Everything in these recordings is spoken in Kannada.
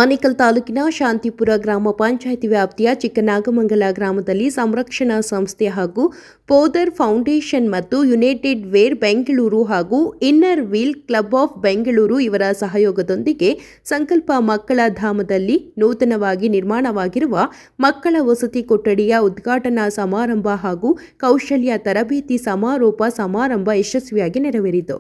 ಆನೇಕಲ್ ತಾಲೂಕಿನ ಶಾಂತಿಪುರ ಗ್ರಾಮ ಪಂಚಾಯಿತಿ ವ್ಯಾಪ್ತಿಯ ಚಿಕ್ಕನಾಗಮಂಗಲ ಗ್ರಾಮದಲ್ಲಿ ಸಂರಕ್ಷಣಾ ಸಂಸ್ಥೆ ಹಾಗೂ ಪೋದರ್ ಫೌಂಡೇಶನ್ ಮತ್ತು ಯುನೈಟೆಡ್ ವೇರ್ ಬೆಂಗಳೂರು ಹಾಗೂ inner wheel club of Bengaluru ಇವರ ಸಹಯೋಗದೊಂದಿಗೆ ಸಂಕಲ್ಪ ಮಕ್ಕಳ ಧಾಮದಲ್ಲಿ ನೂತನವಾಗಿ ನಿರ್ಮಾಣವಾಗಿರುವ ಮಕ್ಕಳ ವಸತಿ ಕೊಠಡಿಯ ಉದ್ಘಾಟನಾ ಸಮಾರಂಭ ಹಾಗೂ ಕೌಶಲ್ಯ ತರಬೇತಿ ಸಮಾರೋಪ ಸಮಾರಂಭ ಯಶಸ್ವಿಯಾಗಿ ನೆರವೇರಿತು.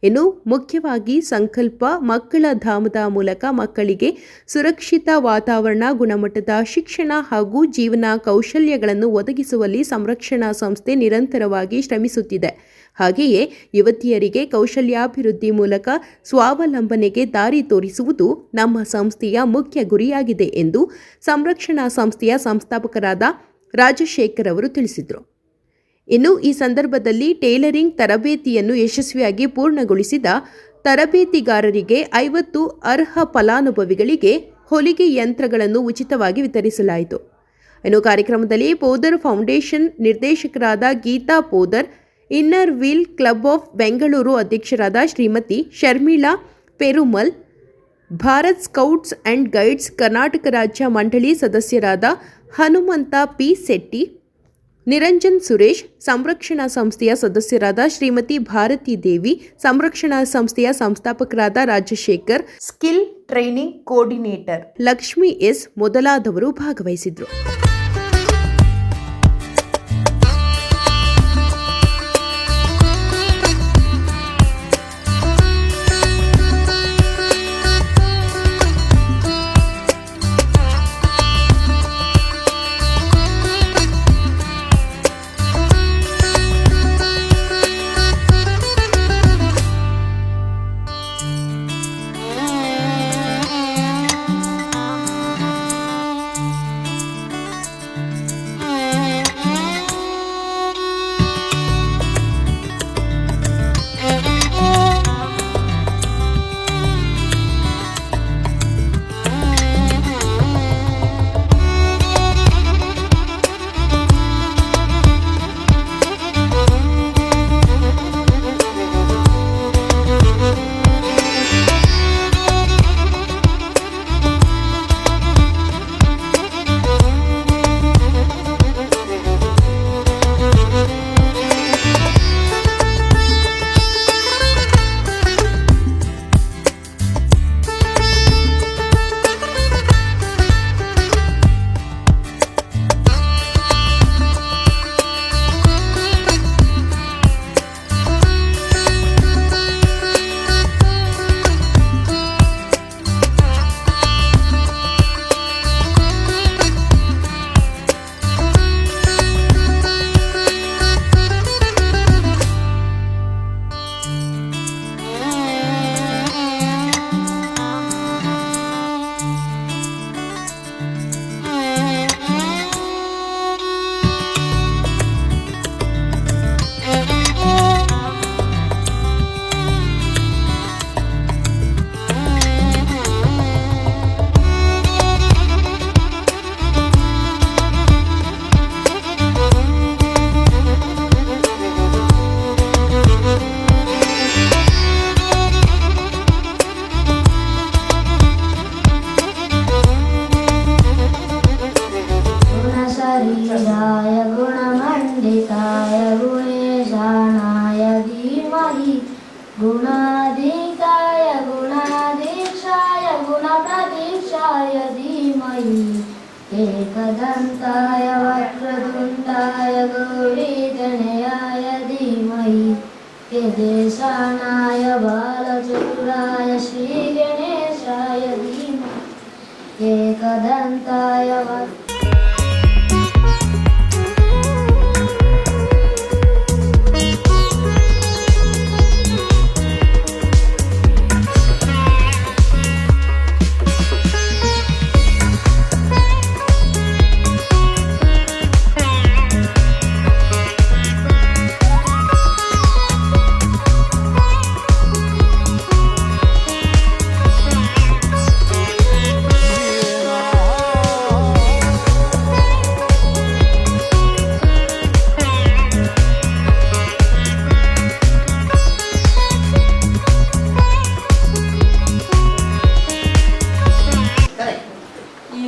ಇನ್ನು ಮುಖ್ಯವಾಗಿ ಸಂಕಲ್ಪ ಮಕ್ಕಳ ಧಾಮದ ಮೂಲಕ ಮಕ್ಕಳಿಗೆ ಸುರಕ್ಷಿತ ವಾತಾವರಣ, ಗುಣಮಟ್ಟದ ಶಿಕ್ಷಣ ಹಾಗೂ ಜೀವನ ಕೌಶಲ್ಯಗಳನ್ನು ಒದಗಿಸುವಲ್ಲಿ ಸಂರಕ್ಷಣಾ ಸಂಸ್ಥೆ ನಿರಂತರವಾಗಿ ಶ್ರಮಿಸುತ್ತಿದೆ. ಹಾಗೆಯೇ ಯುವತಿಯರಿಗೆ ಕೌಶಲ್ಯಾಭಿವೃದ್ಧಿ ಮೂಲಕ ಸ್ವಾವಲಂಬನೆಗೆ ದಾರಿ ತೋರಿಸುವುದು ನಮ್ಮ ಸಂಸ್ಥೆಯ ಮುಖ್ಯ ಗುರಿಯಾಗಿದೆ ಎಂದು ಸಂರಕ್ಷಣಾ ಸಂಸ್ಥೆಯ ಸಂಸ್ಥಾಪಕರಾದ ರಾಜಶೇಖರ್ ಅವರು ತಿಳಿಸಿದರು. ಇನ್ನು ಈ ಸಂದರ್ಭದಲ್ಲಿ ಟೇಲರಿಂಗ್ ತರಬೇತಿಯನ್ನು ಯಶಸ್ವಿಯಾಗಿ ಪೂರ್ಣಗೊಳಿಸಿದ ತರಬೇತಿಗಾರರಿಗೆ 50 ಅರ್ಹ ಫಲಾನುಭವಿಗಳಿಗೆ ಹೊಲಿಗೆ ಯಂತ್ರಗಳನ್ನು ಉಚಿತವಾಗಿ ವಿತರಿಸಲಾಯಿತು. ಇನ್ನು ಕಾರ್ಯಕ್ರಮದಲ್ಲಿ ಪೋದರ್ ಫೌಂಡೇಶನ್ ನಿರ್ದೇಶಕರಾದ Geeta Poddar, inner wheel club of Bengaluru ಅಧ್ಯಕ್ಷರಾದ Shrimati Sharmila Perumal, Bharat scouts and guides Karnataka ರಾಜ್ಯ ಮಂಡಳಿ ಸದಸ್ಯರಾದ ಹನುಮಂತ ಪಿ ಶೆಟ್ಟಿ, ನಿರಂಜನ್ ಸುರೇಶ್, ಸಂರಕ್ಷಣಾ ಸಂಸ್ಥೆಯ ಸದಸ್ಯರಾದ ಶ್ರೀಮತಿ ಭಾರತಿ ದೇವಿ, ಸಂರಕ್ಷಣಾ ಸಂಸ್ಥೆಯ ಸಂಸ್ಥಾಪಕರಾದ Rajashekhar, skill training coordinator Lakshmi S ಮೊದಲಾದವರು ಭಾಗವಹಿಸಿದ್ರು. गुणाधीताय गुणाधीक्षाय गुणप्रतीक्षाय धीमहि एकदन्ताय वक्रतुण्डाय गौरीगणयाय धीमहि केदेशानाय बालचतुराय श्रीगणेशाय धीमहि एकदन्ताय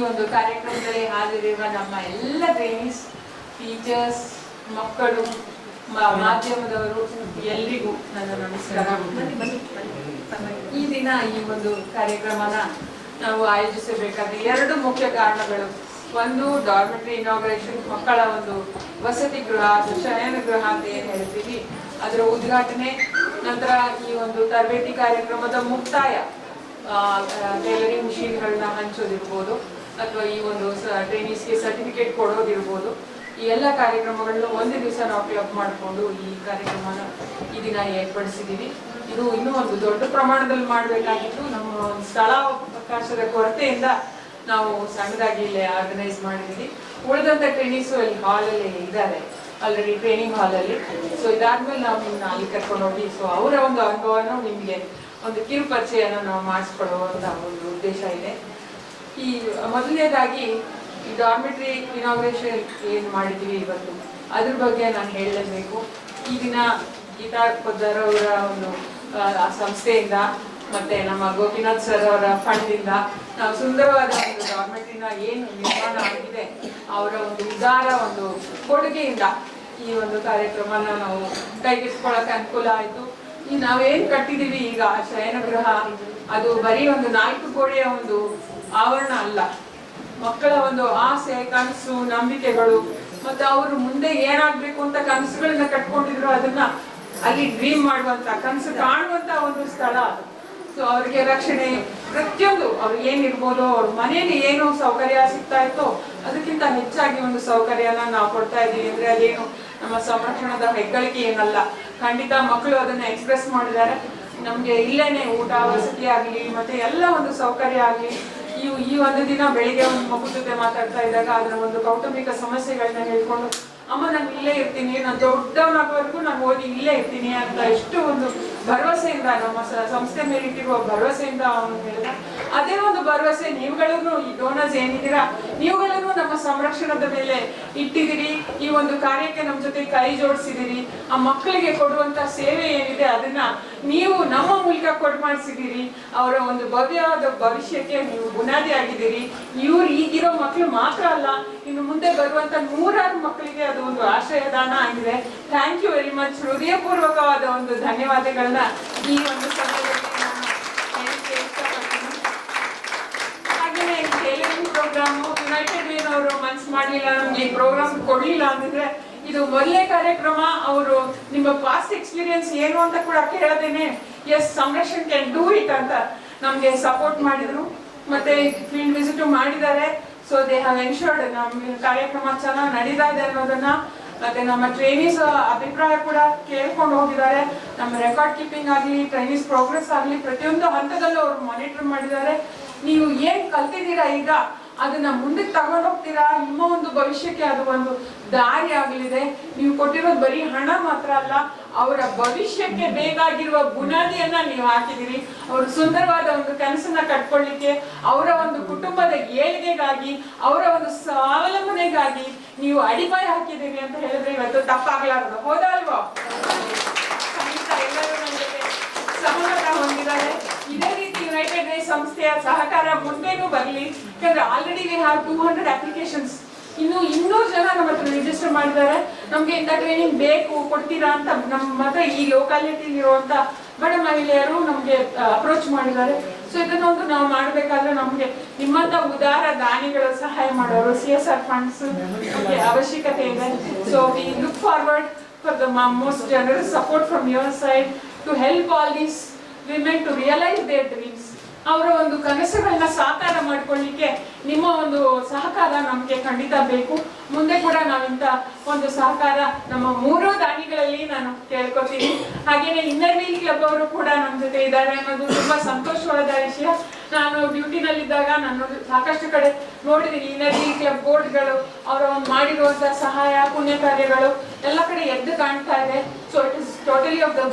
ಒಂದು ಕಾರ್ಯಕ್ರಮದಲ್ಲಿ ಹಾಜರಿರುವ ನಮ್ಮ ಎಲ್ಲ ಟ್ರೈನೀಸ್, ಟೀಚರ್ಸ್, ಮಕ್ಕಳು, ಮಾಧ್ಯಮದವರು ಎಲ್ರಿಗೂ ನನ್ನ ನಮಸ್ಕಾರ. ಈ ದಿನ ಈ ಒಂದು ಕಾರ್ಯಕ್ರಮನ ನಾವು ಆಯೋಜಿಸಬೇಕಾದ 2 ಮುಖ್ಯ ಕಾರಣಗಳು. ಒಂದು, ಡಾರ್ಮೆಟ್ರಿ ಇನಾಗ್ರೇಷನ್, ಮಕ್ಕಳ ಒಂದು ವಸತಿ ಗೃಹ, ಶಯನ ಗೃಹ ಅಂತ ಏನು ಹೇಳ್ತೀವಿ, ಅದರ ಉದ್ಘಾಟನೆ. ನಂತರ ಈ ಒಂದು ತರಬೇತಿ ಕಾರ್ಯಕ್ರಮದ ಮುಕ್ತಾಯ, ಟೈಲರಿಂಗ್ ಮಿಷಿನ್ಗಳನ್ನ ಹಂಚೋದಿರ್ಬೋದು, ಅಥವಾ ಈ ಒಂದು ಟ್ರೈನೀಸ್ಗೆ ಸರ್ಟಿಫಿಕೇಟ್ ಕೊಡೋದಿರ್ಬೋದು. ಈ ಎಲ್ಲ ಕಾರ್ಯಕ್ರಮಗಳನ್ನ ಒಂದು ದಿವಸ ನಾವು ಕ್ಲಬ್ ಮಾಡಿಕೊಂಡು ಈ ಕಾರ್ಯಕ್ರಮನ ಈ ದಿನ ಏರ್ಪಡಿಸಿದ್ದೀವಿ. ಇದು ಇನ್ನೂ ಒಂದು ದೊಡ್ಡ ಪ್ರಮಾಣದಲ್ಲಿ ಮಾಡಬೇಕಾಗಿತ್ತು. ನಮ್ಮ ಸ್ಥಳಾವಕಾಶದ ಕೊರತೆಯಿಂದ ನಾವು ಸಣ್ಣದಾಗಿ ಇಲ್ಲಿ ಆರ್ಗನೈಸ್ ಮಾಡಿದ್ದೀವಿ. ಉಳಿದಂಥ ಟ್ರೈನೀಸು ಅಲ್ಲಿ ಹಾಲಲ್ಲಿ ಇದ್ದಾರೆ ಆಲ್ರೆಡಿ, ಟ್ರೈನಿಂಗ್ ಹಾಲಲ್ಲಿ. ಸೊ ಇದಾದ್ಮೇಲೆ ನಾವು ನಿಮ್ಮನ್ನ ಅಲ್ಲಿ ಕರ್ಕೊಂಡು ಹೋಗಿ ಸೊ ಅವರ ಒಂದು ಅನುಭವನ ನಿಮಗೆ ಒಂದು ಕಿರು ಪರಿಚಯನ ನಾವು ಮಾಡಿಸ್ಕೊಡುವಂಥ ಒಂದು ಉದ್ದೇಶ ಇದೆ. ಈ ಮೊದಲನೇದಾಗಿ ಈ ಡಾರ್ಮೆಟ್ರಿ ಇನಾಗ್ರೇಷನ್ ಏನು ಮಾಡಿದ್ದೀವಿ ಇವತ್ತು, ಅದ್ರ ಬಗ್ಗೆ ನಾನು ಹೇಳಲೇಬೇಕು. ಈ ದಿನ ಗೀತಾ ಪೊದ್ದಾರ್ ಅವರ ಒಂದು ಸಂಸ್ಥೆಯಿಂದ ಮತ್ತೆ ನಮ್ಮ ಗೋಪಿನಾಥ್ ಸರ್ ಅವರ ಫಂಡಿಂದ ನಾವು ಸುಂದರವಾದ ಒಂದು ಡಾರ್ಮೆಟ್ರಿನ ಏನು ನಿರ್ಮಾಣ ಆಗಿದೆ ಅವರ ಒಂದು ಉದಾರ ಒಂದು ಕೊಡುಗೆಯಿಂದ ಈ ಒಂದು ಕಾರ್ಯಕ್ರಮನ ನಾವು ಕೈಗೆತ್ತಿಕೊಳ್ಳೋಕೆ ಅನುಕೂಲ ಆಯಿತು. ಈ ನಾವೇನು ಕಟ್ಟಿದ್ದೀವಿ ಈಗ ಶಯನಗೃಹ, ಅದು ಬರೀ ಒಂದು 4 ಗೋಡೆಯ ಒಂದು ಆವರಣ ಅಲ್ಲ. ಮಕ್ಕಳ ಒಂದು ಆಸೆ, ಕನಸು, ನಂಬಿಕೆಗಳು, ಮತ್ತೆ ಅವರು ಮುಂದೆ ಏನಾಗ್ಬೇಕು ಅಂತ ಕನಸುಗಳನ್ನ ಕಟ್ಕೊಂಡಿದ್ರು ಅದನ್ನ ಅಲ್ಲಿ ಡ್ರೀಮ್ ಮಾಡುವಂತ, ಕನಸು ಕಾಣುವಂತ ಒಂದು ಸ್ಥಳ ಅದು. ಸೊ ಅವ್ರಿಗೆ ರಕ್ಷಣೆ, ಪ್ರತಿಯೊಂದು ಅವ್ರಿಗೆ ಏನಿರ್ಬೋದು, ಅವ್ರ ಮನೆಯಲ್ಲಿ ಏನು ಸೌಕರ್ಯ ಸಿಗ್ತಾ ಇತ್ತೋ ಅದಕ್ಕಿಂತ ಹೆಚ್ಚಾಗಿ ಒಂದು ಸೌಕರ್ಯನ ನಾವು ಕೊಡ್ತಾ ಇದ್ದೀವಿ. ಅಂದ್ರೆ ಅದೇನು ನಮ್ಮ ಸಂರಕ್ಷಣದ ಹೆಗ್ಗಳಿಕೆ ಏನಲ್ಲ, ಖಂಡಿತ ಮಕ್ಕಳು ಅದನ್ನ ಎಕ್ಸ್ಪ್ರೆಸ್ ಮಾಡಿದ್ದಾರೆ. ನಮ್ಗೆ ಇಲ್ಲೇನೆ ಊಟ, ವಸತಿ ಆಗ್ಲಿ, ಮತ್ತೆ ಎಲ್ಲ ಒಂದು ಸೌಕರ್ಯ ಆಗ್ಲಿ. ಈ ಒಂದು ದಿನ ಬೆಳಿಗ್ಗೆ ಒಂದು ಮಗು ಜೊತೆ ಮಾತಾಡ್ತಾ ಇದ್ದಾಗ ಅದರ ಒಂದು ಕೌಟುಂಬಿಕ ಸಮಸ್ಯೆಗಳನ್ನ ಹೇಳ್ಕೊಂಡು, ಅಮ್ಮ ನಾನು ಇಲ್ಲೇ ಇರ್ತೀನಿ, ನಾನು ದೊಡ್ಡವನಾಗೋವರೆಗೂ ನಾನು ಓದಿ ಇಲ್ಲೇ ಇರ್ತೀನಿ ಅಂತ ಎಷ್ಟು ಒಂದು ಭರವಸೆಯಿಂದ, ನಮ್ಮ ಸಂಸ್ಥೆ ಮೇಲೆ ಇಟ್ಟಿರುವ ಭರವಸೆಯಿಂದ ಅವನು ಹೇಳಿದ. ಅದೇ ಒಂದು ಭರವಸೆ ನೀವುಗಳನ್ನು, ಈ ಡೋನರ್ಸ್ ಏನಿದ್ದೀರಾ, ನೀವುಗಳನ್ನು ನಮ್ಮ ಸಂರಕ್ಷಣದ ಮೇಲೆ ಇಟ್ಟಿದ್ದೀರಿ. ಈ ಒಂದು ಕಾರ್ಯಕ್ಕೆ ನಮ್ಮ ಜೊತೆ ಕೈ ಜೋಡಿಸಿದಿರಿ. ಆ ಮಕ್ಕಳಿಗೆ ಕೊಡುವಂತ ಸೇವೆ ಏನಿದೆ ಅದನ್ನ ನೀವು ನಮ್ಮ ಮೂಲಕ ಕೊಡ್ಮಾಡಿಸಿದ್ದೀರಿ. ಅವರ ಒಂದು ಭವ್ಯವಾದ ಭವಿಷ್ಯಕ್ಕೆ ನೀವು ಬುನಾದಿ ಆಗಿದ್ದೀರಿ. ಇವ್ರು ಈಗಿರೋ ಮಕ್ಕಳು ಮಾತ್ರ ಅಲ್ಲ, ಇನ್ನು ಮುಂದೆ ಬರುವಂತ 100 ಮಕ್ಕಳಿಗೆ ಅದು ಒಂದು ಆಶ್ರಯದಾನ ಆಗಿದೆ. Thank you very much. ಹೃದಯಪೂರ್ವಕವಾದ ಒಂದು ಧನ್ಯವಾದಗಳನ್ನ ಈ ಒಂದು ಸಮಯದಲ್ಲಿ ನಾನು ಹೇಳಕ್ಕೆ ಇಷ್ಟಪಡ್ತೀನಿ. ಹಾಗೆಯೇ ಟೈಲರಿಂಗ್ ಪ್ರೋಗ್ರಾಮು ಯುನೈಟೆಡ್ ವೇನ್ ಅವರು ಮನ್ಸು ಮಾಡಲಿಲ್ಲ, ನಮ್ಗೆ ಈ ಪ್ರೋಗ್ರಾಮ್ ಕೊಡ್ಲಿಲ್ಲ ಅಂದಿದ್ರೆ ಇದು ಮೊದಲೇ ಕಾರ್ಯಕ್ರಮ. ಅವರು ನಿಮ್ಮ ಪಾಸ್ಟ್ ಎಕ್ಸ್ಪೀರಿಯನ್ಸ್ ಏನು ಅಂತ ಕೂಡ ಕೇಳದೇನೆ yes Samrakshan can do it ಅಂತ ನಮ್ಗೆ ಸಪೋರ್ಟ್ ಮಾಡಿದ್ರು. ಮತ್ತೆ ಫೀಲ್ಡ್ ವಿಸಿಟ್ ಮಾಡಿದ್ದಾರೆ. ಸೊ ದೇ ಹ್ಯಾವ್ ಎನ್ಶೋರ್ಡ್ ನಮ್ಮ ಕಾರ್ಯಕ್ರಮ ಚೆನ್ನಾಗಿ ನಡೀತಾ ಇದೆ ಅನ್ನೋದನ್ನ. ಮತ್ತೆ ನಮ್ಮ ಟ್ರೈನೀಸ್ ಅಭಿಪ್ರಾಯ ಕೂಡ ಕೇಳ್ಕೊಂಡು ಹೋಗಿದ್ದಾರೆ. ನಮ್ಮ ರೆಕಾರ್ಡ್ ಕೀಪಿಂಗ್ ಆಗಲಿ, ಟ್ರೈನೀಸ್ ಪ್ರೋಗ್ರೆಸ್ ಆಗಲಿ, ಪ್ರತಿಯೊಂದು ಹಂತದಲ್ಲೂ ಅವರು ಮಾನಿಟರ್ ಮಾಡಿದ್ದಾರೆ. ನೀವು ಏನ್ ಕಲ್ತಿದ್ದೀರಾ ಈಗ ಅದನ್ನ ಮುಂದಕ್ಕೆ ತಗೊಂಡು ಹೋಗ್ತೀರಾ, ನಿಮ್ಮ ಒಂದು ಭವಿಷ್ಯಕ್ಕೆ ಅದು ಒಂದು ದಾರಿ ಆಗಲಿದೆ. ನೀವು ಕೊಟ್ಟಿರೋದು ಬರೀ ಹಣ ಮಾತ್ರ ಅಲ್ಲ, ಅವರ ಭವಿಷ್ಯಕ್ಕೆ ಬೇಕಾಗಿರುವ ಬುನಾದಿಯನ್ನ ನೀವು ಹಾಕಿದಿರಿ. ಅವರು ಸುಂದರವಾದ ಒಂದು ಕನಸನ್ನ ಕಟ್ಕೊಳ್ಳಿಕ್ಕೆ, ಅವರ ಒಂದು ಕುಟುಂಬದ ಏಳಿಗೆಗಾಗಿ, ಅವರ ಒಂದು ಸ್ವಾವಲಂಬನೆಗಾಗಿ ನೀವು ಅಡಿಪಾಯ ಹಾಕಿದ್ದೀರಿ ಅಂತ ಹೇಳಿದ್ರೆ ಇವತ್ತು ತಪ್ಪಾಗ್ಲಾರ್ದು. ಹೌದಾ ಅಲ್ವಾ? ಖಂಡಿತ ಎಲ್ಲರೂ ನನ್ನ ಜೊತೆ ಸಹಮತ ಹೊಂದಿದ್ದಾರೆ. ಇದೇ ರೀತಿ ಯುನೈಟೆಡ್ ವೇ ಸಂಸ್ಥೆಯ ಸಹಕಾರ ಮುಂದೆನೂ ಬರಲಿ. ಯಾಕಂದ್ರೆ ಆಲ್ರೆಡಿ ವಿ ಹ್ಯಾವ್ 200 ಅಪ್ಲಿಕೇಶನ್ಸ್. ಇನ್ನು 200 ಜನ ನಮ್ಮ ಹತ್ರ ರಿಜಿಸ್ಟರ್ ಮಾಡಿದ್ದಾರೆ. ನಮ್ಗೆ ಇಂಥ ಟ್ರೈನಿಂಗ್ ಬೇಕು, ಕೊಡ್ತೀರಾ ಅಂತ ನಮ್ಮ ಹತ್ರ ಈ ಲೋಕಾಲಿಟಿ ಇರುವಂತ ಬಡ ಮಹಿಳೆಯರು ನಮ್ಗೆ ಅಪ್ರೋಚ್ ಮಾಡಿದ್ದಾರೆ. ಸೊ ಇದನ್ನೊಂದು ನಾವು ಮಾಡ್ಬೇಕಾದ್ರೆ ನಮ್ಗೆ ನಿಮ್ಮಂತ ಉದಾರ ದಾನಿಗಳ ಸಹಾಯ ಮಾಡೋರು, CSR ಫಂಡ್ಸ್ ಅವಶ್ಯಕತೆ ಇದೆ. So we look forward for the most generous support from your side to help all these women to realise their dreams. ಅವರ ಒಂದು ಕನಸುಗಳನ್ನ ಸಾಕಾರ ಮಾಡ್ಕೊಳ್ಳಿಕ್ಕೆ ನಿಮ್ಮ ಒಂದು ಸಹಕಾರ ನಮಗೆ ಖಂಡಿತ ಬೇಕು. ಮುಂದೆ ಕೂಡ ನಾವಿಂತ ಒಂದು ಸಹಕಾರ ನಮ್ಮ 3 ದಾನಿಗಳಲ್ಲಿ ನಾನು ಕೇಳ್ಕೊತೀನಿ. ಹಾಗೇನೆ ಇನ್ನರ್ ವೀಲ್ ಕ್ಲಬ್ ಅವರು ಕೂಡ ನಮ್ಮ ಜೊತೆ ಇದ್ದಾರೆ ಅನ್ನೋದು ತುಂಬಾ ಸಂತೋಷವಾದ ವಿಷಯ. ನಾನು ಡ್ಯೂಟಿನಲ್ಲಿದ್ದಾಗ ನಾನು ಸಾಕಷ್ಟು ಕಡೆ ನೋಡಿದ್ದೀನಿ ಇನ್ನರ್ ವೀಲ್ ಕ್ಲಬ್ ಬೋರ್ಡ್ಗಳು, ಅವರ ಒಂದು ಮಾಡಿರುವಂತಹ ಸಹಾಯ, ಪುಣ್ಯ ಕಾರ್ಯಗಳು ಎಲ್ಲ ಕಡೆ ಎದ್ದು ಕಾಣ್ತಾ ಇದೆ. So it is totally of the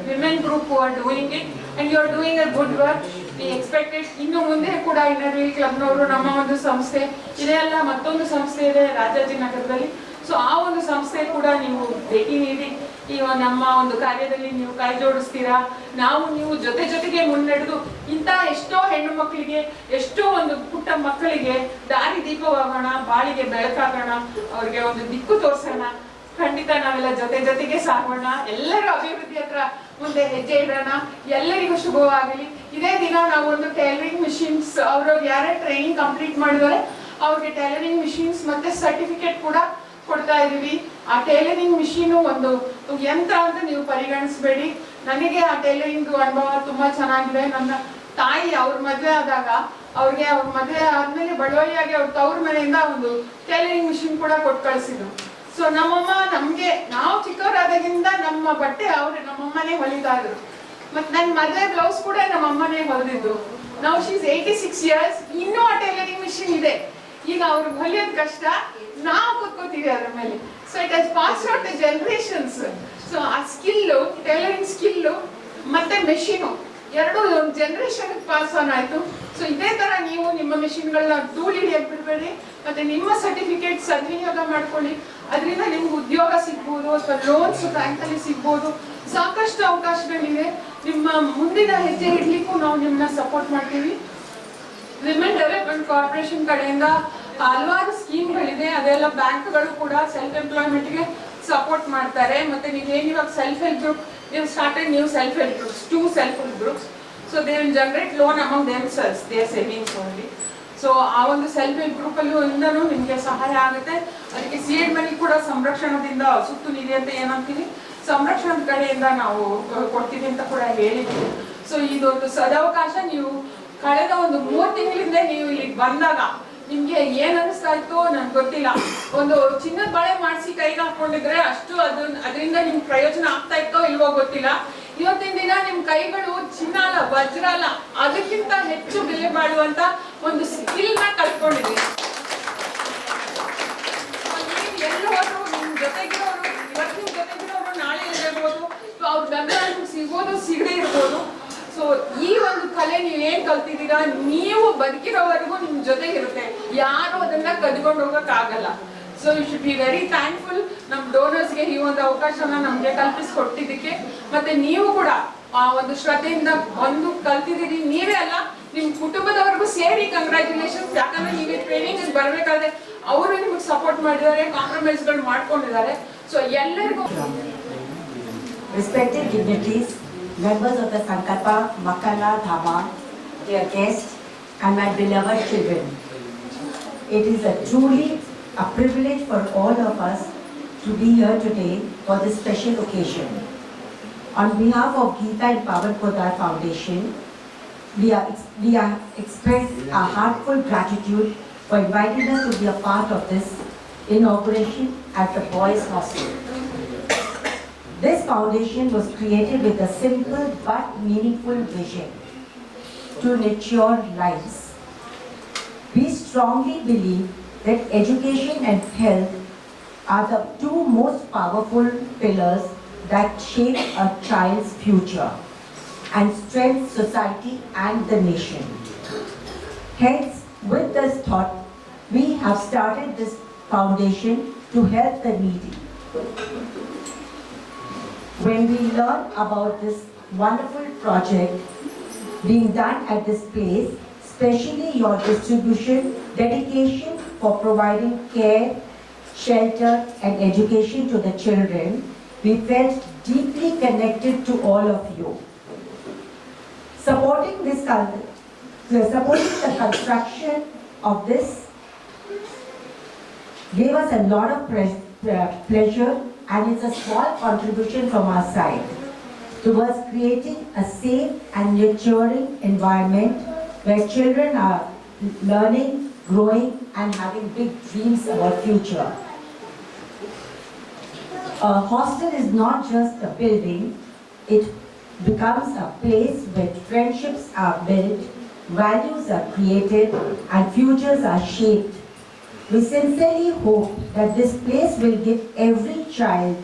women group who are doing it and you are doing a good work. We expected ಇನ್ನು ಮುಂದೆ ಕೂಡ ಇನ್ನರ್ ವೀಲ್ ಕ್ಲಬ್ನವರು, ನಮ್ಮ ಒಂದು ಸಂಸ್ಥೆ ಇದೇ ಅಲ್ಲ, ಮತ್ತೊಂದು ಸಂಸ್ಥೆ ಇದೆ ರಾಜಾಜಿನಗರದಲ್ಲಿ. ಸೊ ಆ ಒಂದು ಸಂಸ್ಥೆ ಕೂಡ ನೀವು ಭೇಟಿ ನೀಡಿ ಈ ನಮ್ಮ ಒಂದು ಕಾರ್ಯದಲ್ಲಿ ನೀವು ಕೈ ಜೋಡಿಸ್ತೀರಾ. ನಾವು ನೀವು ಜೊತೆಗೆ ಮುನ್ನಡೆದು ಇಂಥ ಎಷ್ಟೋ ಹೆಣ್ಣು ಮಕ್ಕಳಿಗೆ, ಎಷ್ಟೋ ಒಂದು ಪುಟ್ಟ ಮಕ್ಕಳಿಗೆ ದಾರಿ ದೀಪವಾಗೋಣ, ಬಾಳಿಗೆ ಬೆಳಕಾಗೋಣ, ಅವ್ರಿಗೆ ಒಂದು ದಿಕ್ಕು ತೋರ್ಸೋಣ. ಖಂಡಿತ ನಾವೆಲ್ಲ ಜೊತೆಗೆ ಸಾಗೋಣ, ಎಲ್ಲರೂ ಅಭಿವೃದ್ಧಿ ಹತ್ರ ಮುಂದೆ ಹೆಜ್ಜೆ ಇಡೋಣ. ಎಲ್ಲರಿಗೂ ಶುಭವಾಗಲಿ. ಇದೇ ದಿನ ನಾವು ಒಂದು ಟೈಲರಿಂಗ್ ಮಿಷಿನ್ಸ್ ಅವ್ರವ್ರು ಯಾರೇ ಟ್ರೈನಿಂಗ್ ಕಂಪ್ಲೀಟ್ ಮಾಡಿದರೆ ಅವ್ರಿಗೆ ಟೈಲರಿಂಗ್ ಮಿಷಿನ್ಸ್ ಮತ್ತೆ ಸರ್ಟಿಫಿಕೇಟ್ ಕೂಡ ಕೊಡ್ತಾ ಇದೀವಿ. ಆ ಟೈಲರಿಂಗ್ ಮಿಷಿನು ಒಂದು ಯಂತ್ರ ಅಂತ ನೀವು ಪರಿಗಣಿಸಬೇಡಿ. ನನಗೆ ಆ ಟೈಲರಿಂಗ್ ಅನುಭವ ತುಂಬಾ ಚೆನ್ನಾಗಿದೆ. ನನ್ನ ತಾಯಿ ಅವ್ರ ಮದುವೆ ಆದಾಗ ಅವ್ರಿಗೆ ಅವ್ರ ಮದುವೆ ಆದ್ಮೇಲೆ ಬಡವಳಿಯಾಗಿ ಅವ್ರ ತವ್ರ ಮನೆಯಿಂದ ಒಂದು ಟೈಲರಿಂಗ್ ಮಿಷಿನ್ ಕೂಡ ಕೊಟ್ಟು ಕಳಿಸಿದ್ರು. ಸೊ ನಮ್ಮಮ್ಮ ನಮ್ಗೆ ನಾವು ಚಿಕ್ಕವರಾದಾಗಿಂದ ನಮ್ಮ ಬಟ್ಟೆ ನಮ್ಮಮ್ಮನೇ ಹೊಲಿತಾ ಇದ್ರು. ಮತ್ತೆ ನನ್ನ ಮದುವೆ ಬ್ಲೌಸ್ ಕೂಡ ನಮ್ಮಮ್ಮನೇ ಹೊಲಿದ್ರು. ನಾವು ಶೀಸ್ 86 years, ಇನ್ನೂ ಆ ಟೈಲರಿಂಗ್ ಮಿಷಿನ್ ಇದೆ. ಈಗ ಅವ್ರಿಗೆ ಹೊಲಿಯೋದ್ ಕಷ್ಟ, ನಾವು ಕೂತ್ಕೋತೀವಿ ಅದ್ರ ಮೇಲೆ. So it has pass out the generations. So ಆ ಸ್ಕಿಲ್ಲು, ಟೈಲರಿಂಗ್ ಸ್ಕಿಲ್ಲು ಮತ್ತೆ ಮೆಷಿನು ಎರಡು ಒಂದು ಜನರೇಷನ್ ಪಾಸ್ ಆನ್ ಆಯ್ತು. ಸೊ ಇದೇ ತರ ನೀವು ನಿಮ್ಮ ಮೆಷಿನ್ಗಳನ್ನ ಧೂಳು ಹಿಡಿಯಕ್ ಬಿಡಬೇಡಿ. ಮತ್ತೆ ನಿಮ್ಮ ಸರ್ಟಿಫಿಕೇಟ್ ಸದ್ವಿನಿಯೋಗ ಮಾಡ್ಕೊಳ್ಳಿ. ಅದರಿಂದ ನಿಮ್ಗೆ ಉದ್ಯೋಗ ಸಿಗ್ಬೋದು ಅಥವಾ ಲೋನ್ಸ್ ಬ್ಯಾಂಕ್ ಅಲ್ಲಿ ಸಿಗ್ಬೋದು. ಸಾಕಷ್ಟು ಅವಕಾಶಗಳಿವೆ. ನಿಮ್ಮ ಮುಂದಿನ ಹೆಜ್ಜೆ ಇಡ್ಲಿಕ್ಕೂ ನಾವು ನಿಮ್ಮನ್ನ ಸಪೋರ್ಟ್ ಮಾಡ್ತೀವಿ. ವಿಮೆನ್ ಡೆವಲಪ್ಮೆಂಟ್ ಕಾರ್ಪೊರೇಷನ್ ಕಡೆಯಿಂದ ಹಲವಾರು ಸ್ಕೀಮ್ಗಳಿದೆ. ಅದೆಲ್ಲ ಬ್ಯಾಂಕ್ಗಳು ಕೂಡ ಸೆಲ್ಫ್ ಎಂಪ್ಲಾಯ್ಮೆಂಟ್ಗೆ ಸಪೋರ್ಟ್ ಮಾಡ್ತಾರೆ. ಮತ್ತೆ ನೀವೇನು ಇವಾಗ ಸೆಲ್ಫ್ ಹೆಲ್ಪ್ ಗ್ರೂಪ್ ನೀವು started new self help groups, 2 self help groups. So they will generate loan among themselves, their savings only. So ಆ ಒಂದು ಸೆಲ್ಫ್ ಹೆಲ್ಪ್ ಗ್ರೂಪ್ ಅಲ್ಲಿಂದನೂ ನಿಮಗೆ ಸಹಾಯ ಆಗುತ್ತೆ. ಅದಕ್ಕೆ ಸೀಡ್ ಮನಿ ಕೂಡ ಸಂರಕ್ಷಣದಿಂದ ಸುತ್ತು ನಿಧಿ ಅಂತ ಏನಂತೀವಿ, ಸಂರಕ್ಷಣದ ಕಡೆಯಿಂದ ನಾವು ಕೊಡ್ತೀವಿ ಅಂತ ಕೂಡ ಹೇಳಿದ್ದೀವಿ. ಸೊ ಇದೊಂದು ಸದಾವಕಾಶ. ನೀವು ಕಳೆದ ಒಂದು 3 ತಿಂಗಳಿಂದ ನೀವು ಇಲ್ಲಿಗೆ ಬಂದಾಗ ನಿಮ್ಗೆ ಏನ್ ಅನಿಸ್ತಾ ಇತ್ತು ನನ್ಗೆ ಗೊತ್ತಿಲ್ಲ. ಒಂದು ಚಿನ್ನದ ಬಳೆ ಮಾಡಿಸಿ ಕೈಗೆ ಹಾಕೊಂಡಿದ್ರೆ ಅಷ್ಟು ಅದರಿಂದ ನಿಮ್ಗೆ ಪ್ರಯೋಜನ ಆಗ್ತಾ ಇತ್ತೋ ಇಲ್ವೋ ಗೊತ್ತಿಲ್ಲ. ಇವತ್ತಿನ ದಿನ ನಿಮ್ ಕೈಗಳು ಚಿನ್ನ ಅಲ್ಲ, ವಜ್ರ ಅಲ್ಲ, ಅದಕ್ಕಿಂತ ಹೆಚ್ಚು ಬೆಲೆ ಬಾಳುವಂತ ಒಂದು ಸ್ಕಿಲ್ ನ ಕಲ್ತ್ಕೊಂಡಿದ್ದೀವಿ. ಎಲ್ಲಿ ಹೋದ್ರು ನಿಮ್ ಜೊತೆಗಿರೋರು, ಇವತ್ತು ನಿಮ್ ಜೊತೆಗಿರೋರು ನಾಳೆ ಇರಬಹುದು, ಅವ್ರ ಗಂಧ ಸಿಗೋದು ಸಿಗದೆ ಇರ್ಬೋದು. ಸೊ ಈ ಒಂದು ಕಲೆ ನೀವೇನ್ ಕಲ್ತಿದ್ದೀರಾ, ನೀವು ಬದುಕಿರೋವರೆಗೂ ನಿಮ್ ಜೊತೆಗಿರುತ್ತೆ. ಯಾರು ಅದನ್ನ ಕದ್ಕೊಂಡು ಹೋಗಕ್ ಆಗಲ್ಲ. So you should be very thankful ನಮ್ ಡೋನರ್ಸ್ಗೆ ಈ ಒಂದು ಅವಕಾಶನ ನಮ್ಗೆ ಕಲ್ಪಿಸ್ಕೊಟ್ಟಿದ್ದಕ್ಕೆ. ಮತ್ತೆ ನೀವು ಕೂಡ ಆ ಒಂದು ಶ್ರದ್ಧೆಯಿಂದ ಒಂದು ಕಲ್ತಿದ್ದೀರಿ. ನೀವೇ ಅಲ್ಲ, ನಿಮ್ ಕುಟುಂಬದವರೆಗೂ ಸೇರಿ ಕಂಗ್ರ್ಯಾಚುಲೇಷನ್ಸ್. ಯಾಕಂದ್ರೆ ನೀವೇ ಟ್ರೈನಿಂಗ್ ಬರ್ಬೇಕಾದ್ರೆ ಅವರು ನಿಮ್ಗೆ ಸಪೋರ್ಟ್ ಮಾಡಿದ್ದಾರೆ, ಕಾಂಪ್ರಮೈಸ್ಗಳು ಮಾಡ್ಕೊಂಡಿದ್ದಾರೆ. ಸೊ ಎಲ್ಲರಿಗೂ Respected dignitaries, members of the Sankalpa Makala Dhama, dear guests, and my beloved children, it is truly a privilege for all of us to be here today for this special occasion. On behalf of Geeta Empowered Podar Foundation, we are express our heartful gratitude for inviting us to be a part of this inauguration at the Boys Hostel. This foundation was created with a simple but meaningful vision to nurture lives. We strongly believe that education and health are the 2 most powerful pillars that shape a child's future and strengthen society and the nation. Hence, with this thought, we have started this foundation to help the needy. When we learn about this wonderful project being done at this place, especially your distribution, dedication for providing care, shelter and education to the children, we felt deeply connected to all of you. Supporting the construction of this gave us a lot of pleasure, and it's a small contribution from our side towards creating a safe and nurturing environment where children are learning, growing and having big dreams about future. A hostel is not just a building, it becomes a place where friendships are built, values are created and futures are shaped. We sincerely hope that this place will give every child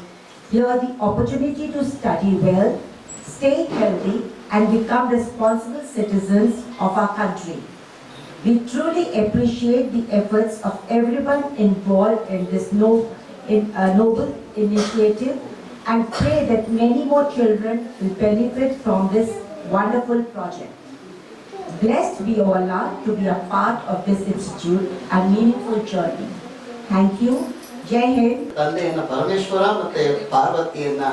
here the opportunity to study well, stay healthy and become responsible citizens of our country. We truly appreciate the efforts of everyone involved in this noble initiative and pray that many more children will benefit from this wonderful project. Blessed we all are to be a part of this institute and meaningful journey. Thank you. Jai Hind. ತಂದೆಯನ್ನ Parameshwara ಮತ್ತೆ ಪಾರ್ವತಿಯನ್ನ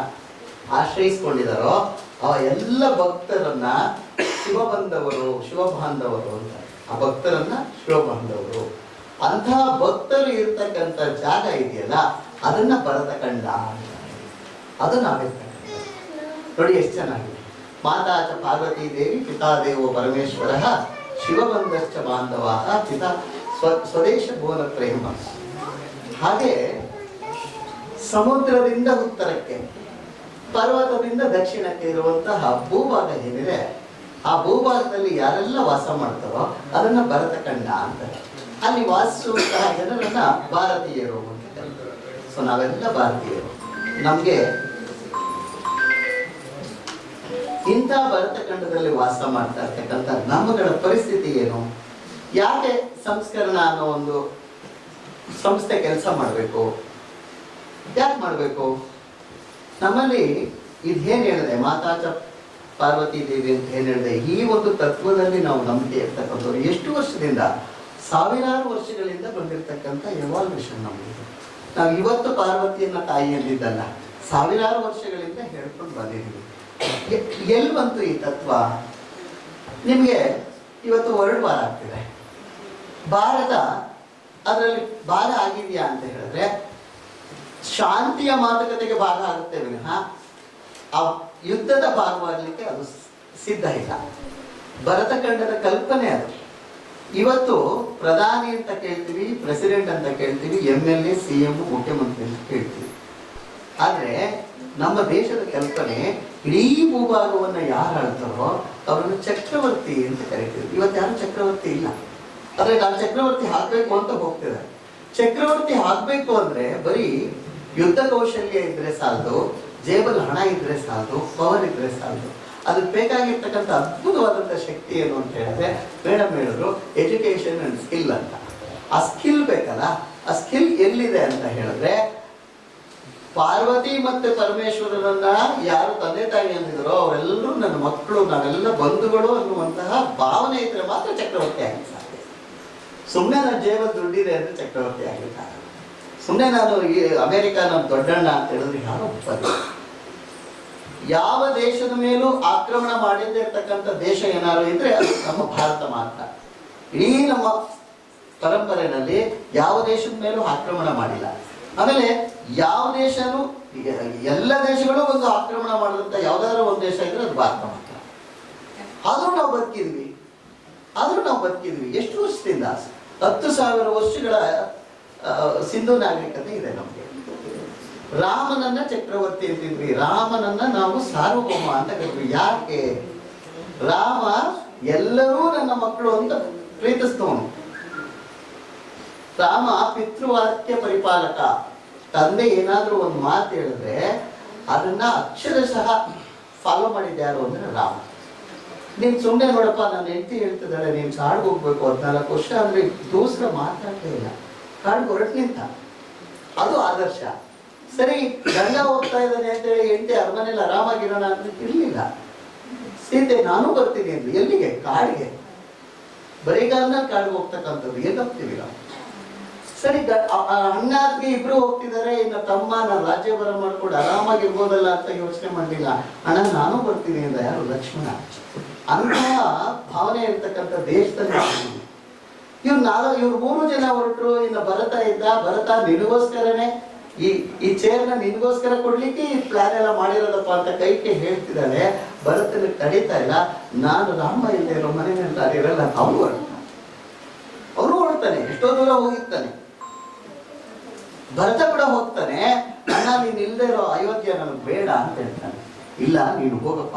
ಆಶ್ರಯಿಸಿಕೊಂಡಿದ್ದಾರೋ ಆ ಎಲ್ಲ ಭಕ್ತರನ್ನ ಶಿವಬಂಧವರು ಶಿವಬಾಂಧವರು ಅಂತ, ಆ ಭಕ್ತರನ್ನ ಶಿವಬಾಂಧವರು ಅಂತಹ ಭಕ್ತರು ಇರ್ತಕ್ಕಂಥ ಜಾಗ ಇದೆಯಲ್ಲ ಅದನ್ನ ಭರತ ಕಂಡ ಅಂತ. ಅದು ನಾವಿರ್ತಕ್ಕಂಥ ನೋಡಿ ಎಷ್ಟು ಚೆನ್ನಾಗಿದೆ. ಮಾತಾ ಚ ಪಾರ್ವತೀ ದೇವಿ ಪಿತಾ ದೇವೋ ಪರಮೇಶ್ವರ ಶಿವಬಂಧಶ್ಚ ಬಾಂಧವ ಪಿತಾ ಸ್ವದೇಶ ಭುವನ ಪ್ರೇಮ. ಹಾಗೆ ಸಮುದ್ರದಿಂದ ಉತ್ತರಕ್ಕೆ ಪರ್ವತದಿಂದ ದಕ್ಷಿಣಕ್ಕೆ ಇರುವಂತಹ ಭೂಭಾಗ ಏನಿದೆ ಆ ಭೂಭಾಗದಲ್ಲಿ ಯಾರೆಲ್ಲ ವಾಸ ಮಾಡ್ತಾರೋ ಅದನ್ನ ಭರತ ಕಂಡ ಅಂತಾರೆ. ಅಲ್ಲಿ ವಾಸಿಸುವಂತಹ ಜನರನ್ನ ಭಾರತೀಯರು ಅಂತ ಕರೀತಾರೆ. ಸೊ ನಾವೆಲ್ಲ ಭಾರತೀಯರು. ನಮ್ಗೆ ಇಂಥ ಭರತಖಂಡದಲ್ಲಿ ವಾಸ ಮಾಡ್ತಾ ಇರ್ತಕ್ಕಂಥ ನಮ್ಮಗಳ ಪರಿಸ್ಥಿತಿ ಏನು? ಯಾಕೆ ಸಂಸ್ಕರಣ ಅನ್ನೋ ಒಂದು ಸಂಸ್ಥೆ ಕೆಲಸ ಮಾಡಬೇಕು? ಯಾಕೆ ಮಾಡಬೇಕು? ನಮ್ಮಲ್ಲಿ ಇದು ಏನ್ ಹೇಳಿದೆ, ಮಾತಾಚ ಪಾರ್ವತಿ ದೇವಿ ಅಂತ ಏನ್ ಹೇಳಿದೆ, ಈ ಒಂದು ತತ್ವದಲ್ಲಿ ನಾವು ನಂಬಿಕೆ ಇರ್ತಕ್ಕಂಥವ್ರು ಎಷ್ಟು ವರ್ಷದಿಂದ, ಸಾವಿರಾರು ವರ್ಷಗಳಿಂದ ಬಂದಿರತಕ್ಕಂಥ ಎವಾಲ್ಯೂಷನ್ ನಮ್ಗೆ. ನಾವು ಇವತ್ತು ಪಾರ್ವತಿಯನ್ನ ತಾಯಿ ಅಂದಿದ್ದಲ್ಲ, ಸಾವಿರಾರು ವರ್ಷಗಳಿಂದ ಹೇಳ್ಕೊಂಡು ಬಂದಿದ್ದೀವಿ. ಎಲ್ಲಿ ಬಂತು ಈ ತತ್ವ? ನಿಮಗೆ ಇವತ್ತು ವರ್ಲ್ಡ್ ವಾರ್ ಆಗ್ತಿದೆ. ಭಾರತ ಅದರಲ್ಲಿ ಭಾಗ ಆಗಿದೆಯಾ ಅಂತ ಹೇಳಿದ್ರೆ ಶಾಂತಿಯ ಮಾತುಕತೆಗೆ ಭಾಗ ಆಗುತ್ತೆ ವಿನಃ ಆ ಯುದ್ಧದ ಭಾಗವಾಗಲಿಕ್ಕೆ ಅದು ಸಿದ್ಧ ಇಲ್ಲ. ಭರತಖಂಡದ ಕಲ್ಪನೆ ಅದು. ಇವತ್ತು ಪ್ರಧಾನಿ ಅಂತ ಕೇಳ್ತೀವಿ, ಪ್ರೆಸಿಡೆಂಟ್ ಅಂತ ಕೇಳ್ತೀವಿ, MLA CM ಮುಖ್ಯಮಂತ್ರಿ ಅಂತ ಕೇಳ್ತೀವಿ. ಆದ್ರೆ ನಮ್ಮ ದೇಶದ ಕಲ್ಪನೆ ಇಡೀ ಭೂಭಾಗವನ್ನ ಯಾರು ಆಳ್ತಾರೋ ಅವರನ್ನು ಚಕ್ರವರ್ತಿ ಅಂತ ಕರಿತೀವಿ. ಇವತ್ತು ಯಾರು ಚಕ್ರವರ್ತಿ ಇಲ್ಲ. ಆದ್ರೆ ನಾನು ಚಕ್ರವರ್ತಿ ಹಾಕ್ಬೇಕು ಅಂತ ಹೋಗ್ತಿದ್ದಾರೆ. ಚಕ್ರವರ್ತಿ ಹಾಕ್ಬೇಕು ಅಂದ್ರೆ ಬರೀ ಯುದ್ಧ ಕೌಶಲ್ಯ ಇದ್ರೆ ಸಾಲದು, ಜೇಬಲ್ ಹಣ ಇದ್ರೆ ಸಾಲದು, ಪವರ್ ಇದ್ರೆ ಸಾಲದು. ಅದಕ್ಕೆ ಬೇಕಾಗಿರ್ತಕ್ಕಂಥ ಅದ್ಭುತವಾದಂಥ ಶಕ್ತಿ ಏನು ಅಂತ ಹೇಳಿದ್ರೆ ಮೇಡಮ್ ಹೇಳಿದ್ರು ಎಜುಕೇಶನ್ ಅಂಡ್ ಸ್ಕಿಲ್ ಅಂತ. ಆ ಸ್ಕಿಲ್ ಬೇಕಲ್ಲ, ಆ ಸ್ಕಿಲ್ ಎಲ್ಲಿದೆ ಅಂತ ಹೇಳಿದ್ರೆ ಪಾರ್ವತಿ ಮತ್ತೆ ಪರಮೇಶ್ವರನನ್ನ ಯಾರು ತಂದೆ ತಾಯಿ ಅಂದಿದ್ರು ಅವರೆಲ್ಲರೂ ನನ್ನ ಮಕ್ಕಳು, ನಾವೆಲ್ಲ ಬಂಧುಗಳು ಅನ್ನುವಂತಹ ಭಾವನೆ ಇದ್ರೆ ಮಾತ್ರ ಚಕ್ರವರ್ತಿ ಆಗಿತ್ತು. ಸುಮ್ಮನೆ ನನ್ನ ಜೇಬಲ್ ದುಡ್ಡಿದೆ ಅಂದ್ರೆ ಚಕ್ರವರ್ತಿ ಆಗಿರ್ತಾರೆ. ಸುಮ್ಮನೆ ನಾನು ಈ ಅಮೆರಿಕ ನನ್ನ ದೊಡ್ಡಣ್ಣ ಅಂತ ಹೇಳಿದ್ರೆ ಯಾರು ಒಪ್ಪಲ್ಲ. ಯಾವ ದೇಶದ ಮೇಲೂ ಆಕ್ರಮಣ ಮಾಡಿದ್ದೇ ಇರ್ತಕ್ಕಂಥ ದೇಶ ಏನಾದ್ರು ಇದ್ರೆ ಅದು ನಮ್ಮ ಭಾರತ ಮಾತ್ರ. ಇಡೀ ನಮ್ಮ ಪರಂಪರೆಯಲ್ಲಿ ಯಾವ ದೇಶದ ಮೇಲೂ ಆಕ್ರಮಣ ಮಾಡಿಲ್ಲ. ಆಮೇಲೆ ಯಾವ ದೇಶನೂ, ಎಲ್ಲ ದೇಶಗಳು ಒಂದು ಆಕ್ರಮಣ ಮಾಡಿದಂತ ಯಾವ್ದಾದ್ರು ಒಂದು ದೇಶ ಇದ್ರೆ ಅದು ಭಾರತ ಮಾತ್ರ. ಆದ್ರೂ ನಾವು ಬದುಕಿದ್ವಿ. ಎಷ್ಟು ವರ್ಷದಿಂದ? 10,000 ವರ್ಷಗಳ ಸಿಂಧು ನಾಗರಿಕತೆ ಇದೆ ನಮಗೆ. ರಾಮನನ್ನ ಚಕ್ರವರ್ತಿ ಅಂತಿದ್ವಿ, ರಾಮನನ್ನ ನಾವು ಸಾರ್ವಭೌಮ ಅಂತ ಕರಿದ್ವಿ. ಯಾಕೆ? ರಾಮ ಎಲ್ಲರೂ ನನ್ನ ಮಕ್ಕಳು ಅಂತ ಪ್ರೀತಿಸ್ತವನು. ರಾಮ ಪಿತೃವಾಕ್ಯ ಪರಿಪಾಲಕ. ತಂದೆ ಏನಾದ್ರೂ ಒಂದು ಮಾತು ಹೇಳಿದ್ರೆ ಅದನ್ನ ಅಕ್ಷರಶಃ ಫಾಲೋ ಮಾಡಿದ್ದ ಯಾರು ಅಂದ್ರೆ ರಾಮ. ನೀನ್ ಸುಮ್ಮನೆ ನೋಡಪ್ಪ, ನನ್ನ ಹೆಂಡತಿ ಹೇಳ್ತಿದ್ದಾಳೆ ನೀನ್ ಕಾಡ್ಗೆ ಹೋಗ್ಬೇಕು 14 ವರ್ಷ ಅಂದ್ರೆ ದೋಸ್ರ ಮಾತಾಡ್ತಾ ಇಲ್ಲ, ಕಾಡ್ಗೆ ಹೊರಟು ನಿಂತ. ಅದು ಆದರ್ಶ. ಸರಿ, ಗಂಡ ಹೋಗ್ತಾ ಇದ್ದಾನೆ ಅಂತೇಳಿ ಹೆಂಡತಿ ಅರಮನೆಯಲ್ಲಿ ಆರಾಮಾಗಿರೋಣ ಅಂದ್ರೆ ಇರ್ಲಿಲ್ಲ. ಸೀತೆ ನಾನು ಬರ್ತೀನಿ ಅಂದ್ರೆ ಎಲ್ಲಿಗೆ? ಕಾಡಿಗೆ. ಬರೀಗಾಲದಲ್ಲಿ ಕಾಡಿಗೆ ಹೋಗ್ತಕ್ಕಂಥದ್ದು ಎಲ್ಲಿ ಹೋಗ್ತೀವಿ ನಾವು? ಸರಿ, ಅಣ್ಣಾದ್ಗೆ ಇಬ್ರು ಹೋಗ್ತಿದ್ದಾರೆ, ಇನ್ನು ತಮ್ಮ ನಾನು ರಾಜ್ಯಭಾರ ಮಾಡ್ಕೊಂಡು ಆರಾಮಾಗಿರ್ಬೋದಲ್ಲ ಅಂತ ಯೋಚನೆ ಮಾಡಲಿಲ್ಲ. ಅಣ್ಣ ನಾನು ಬರ್ತೀನಿ ಅಂತ ಯಾರು? ಲಕ್ಷ್ಮಣ. ಅಂತಹ ಭಾವನೆ ಇರ್ತಕ್ಕಂಥ ದೇಶದಲ್ಲಿ ಇವ್ರು 3 ಜನ ಹೊರಟರು. ಇನ್ನು ಭರತ ಇದ್ದ. ಭರತ ನಿನಗೋಸ್ಕರನೇ ಈ ಚೇರ್ನ ನಿನಗೋಸ್ಕರ ಕೊಡ್ಲಿಕ್ಕೆ ಈ ಪ್ಲಾನ್ ಎಲ್ಲ ಮಾಡಿರೋದಪ್ಪ ಅಂತ ಕೈಗೆ ಹೇಳ್ತಿದ್ದಾಳೆ. ಭರತನಿಗೆ ತಡೀತಾ ಇಲ್ಲ. ನಾನು ರಾಮ ಇಲ್ಲದೆ ಇರೋ ಮನೆಯಲ್ಲಿ ಇರಲ್ಲ. ಅವರು ಹೊರಡ್ತಾನೆ, ಎಷ್ಟೋ ದೂರ ಹೋಗಿರ್ತಾನೆ. ಭರತ ಕೂಡ ಹೋಗ್ತಾನೆ. ಅಣ್ಣ ನೀನ್ ಇಲ್ದೇ ಇರೋ ಅಯೋಧ್ಯ ನನಗೆ ಬೇಡ ಅಂತ ಹೇಳ್ತಾನೆ. ಇಲ್ಲ, ನೀನು ಹೋಗಪ್ಪ,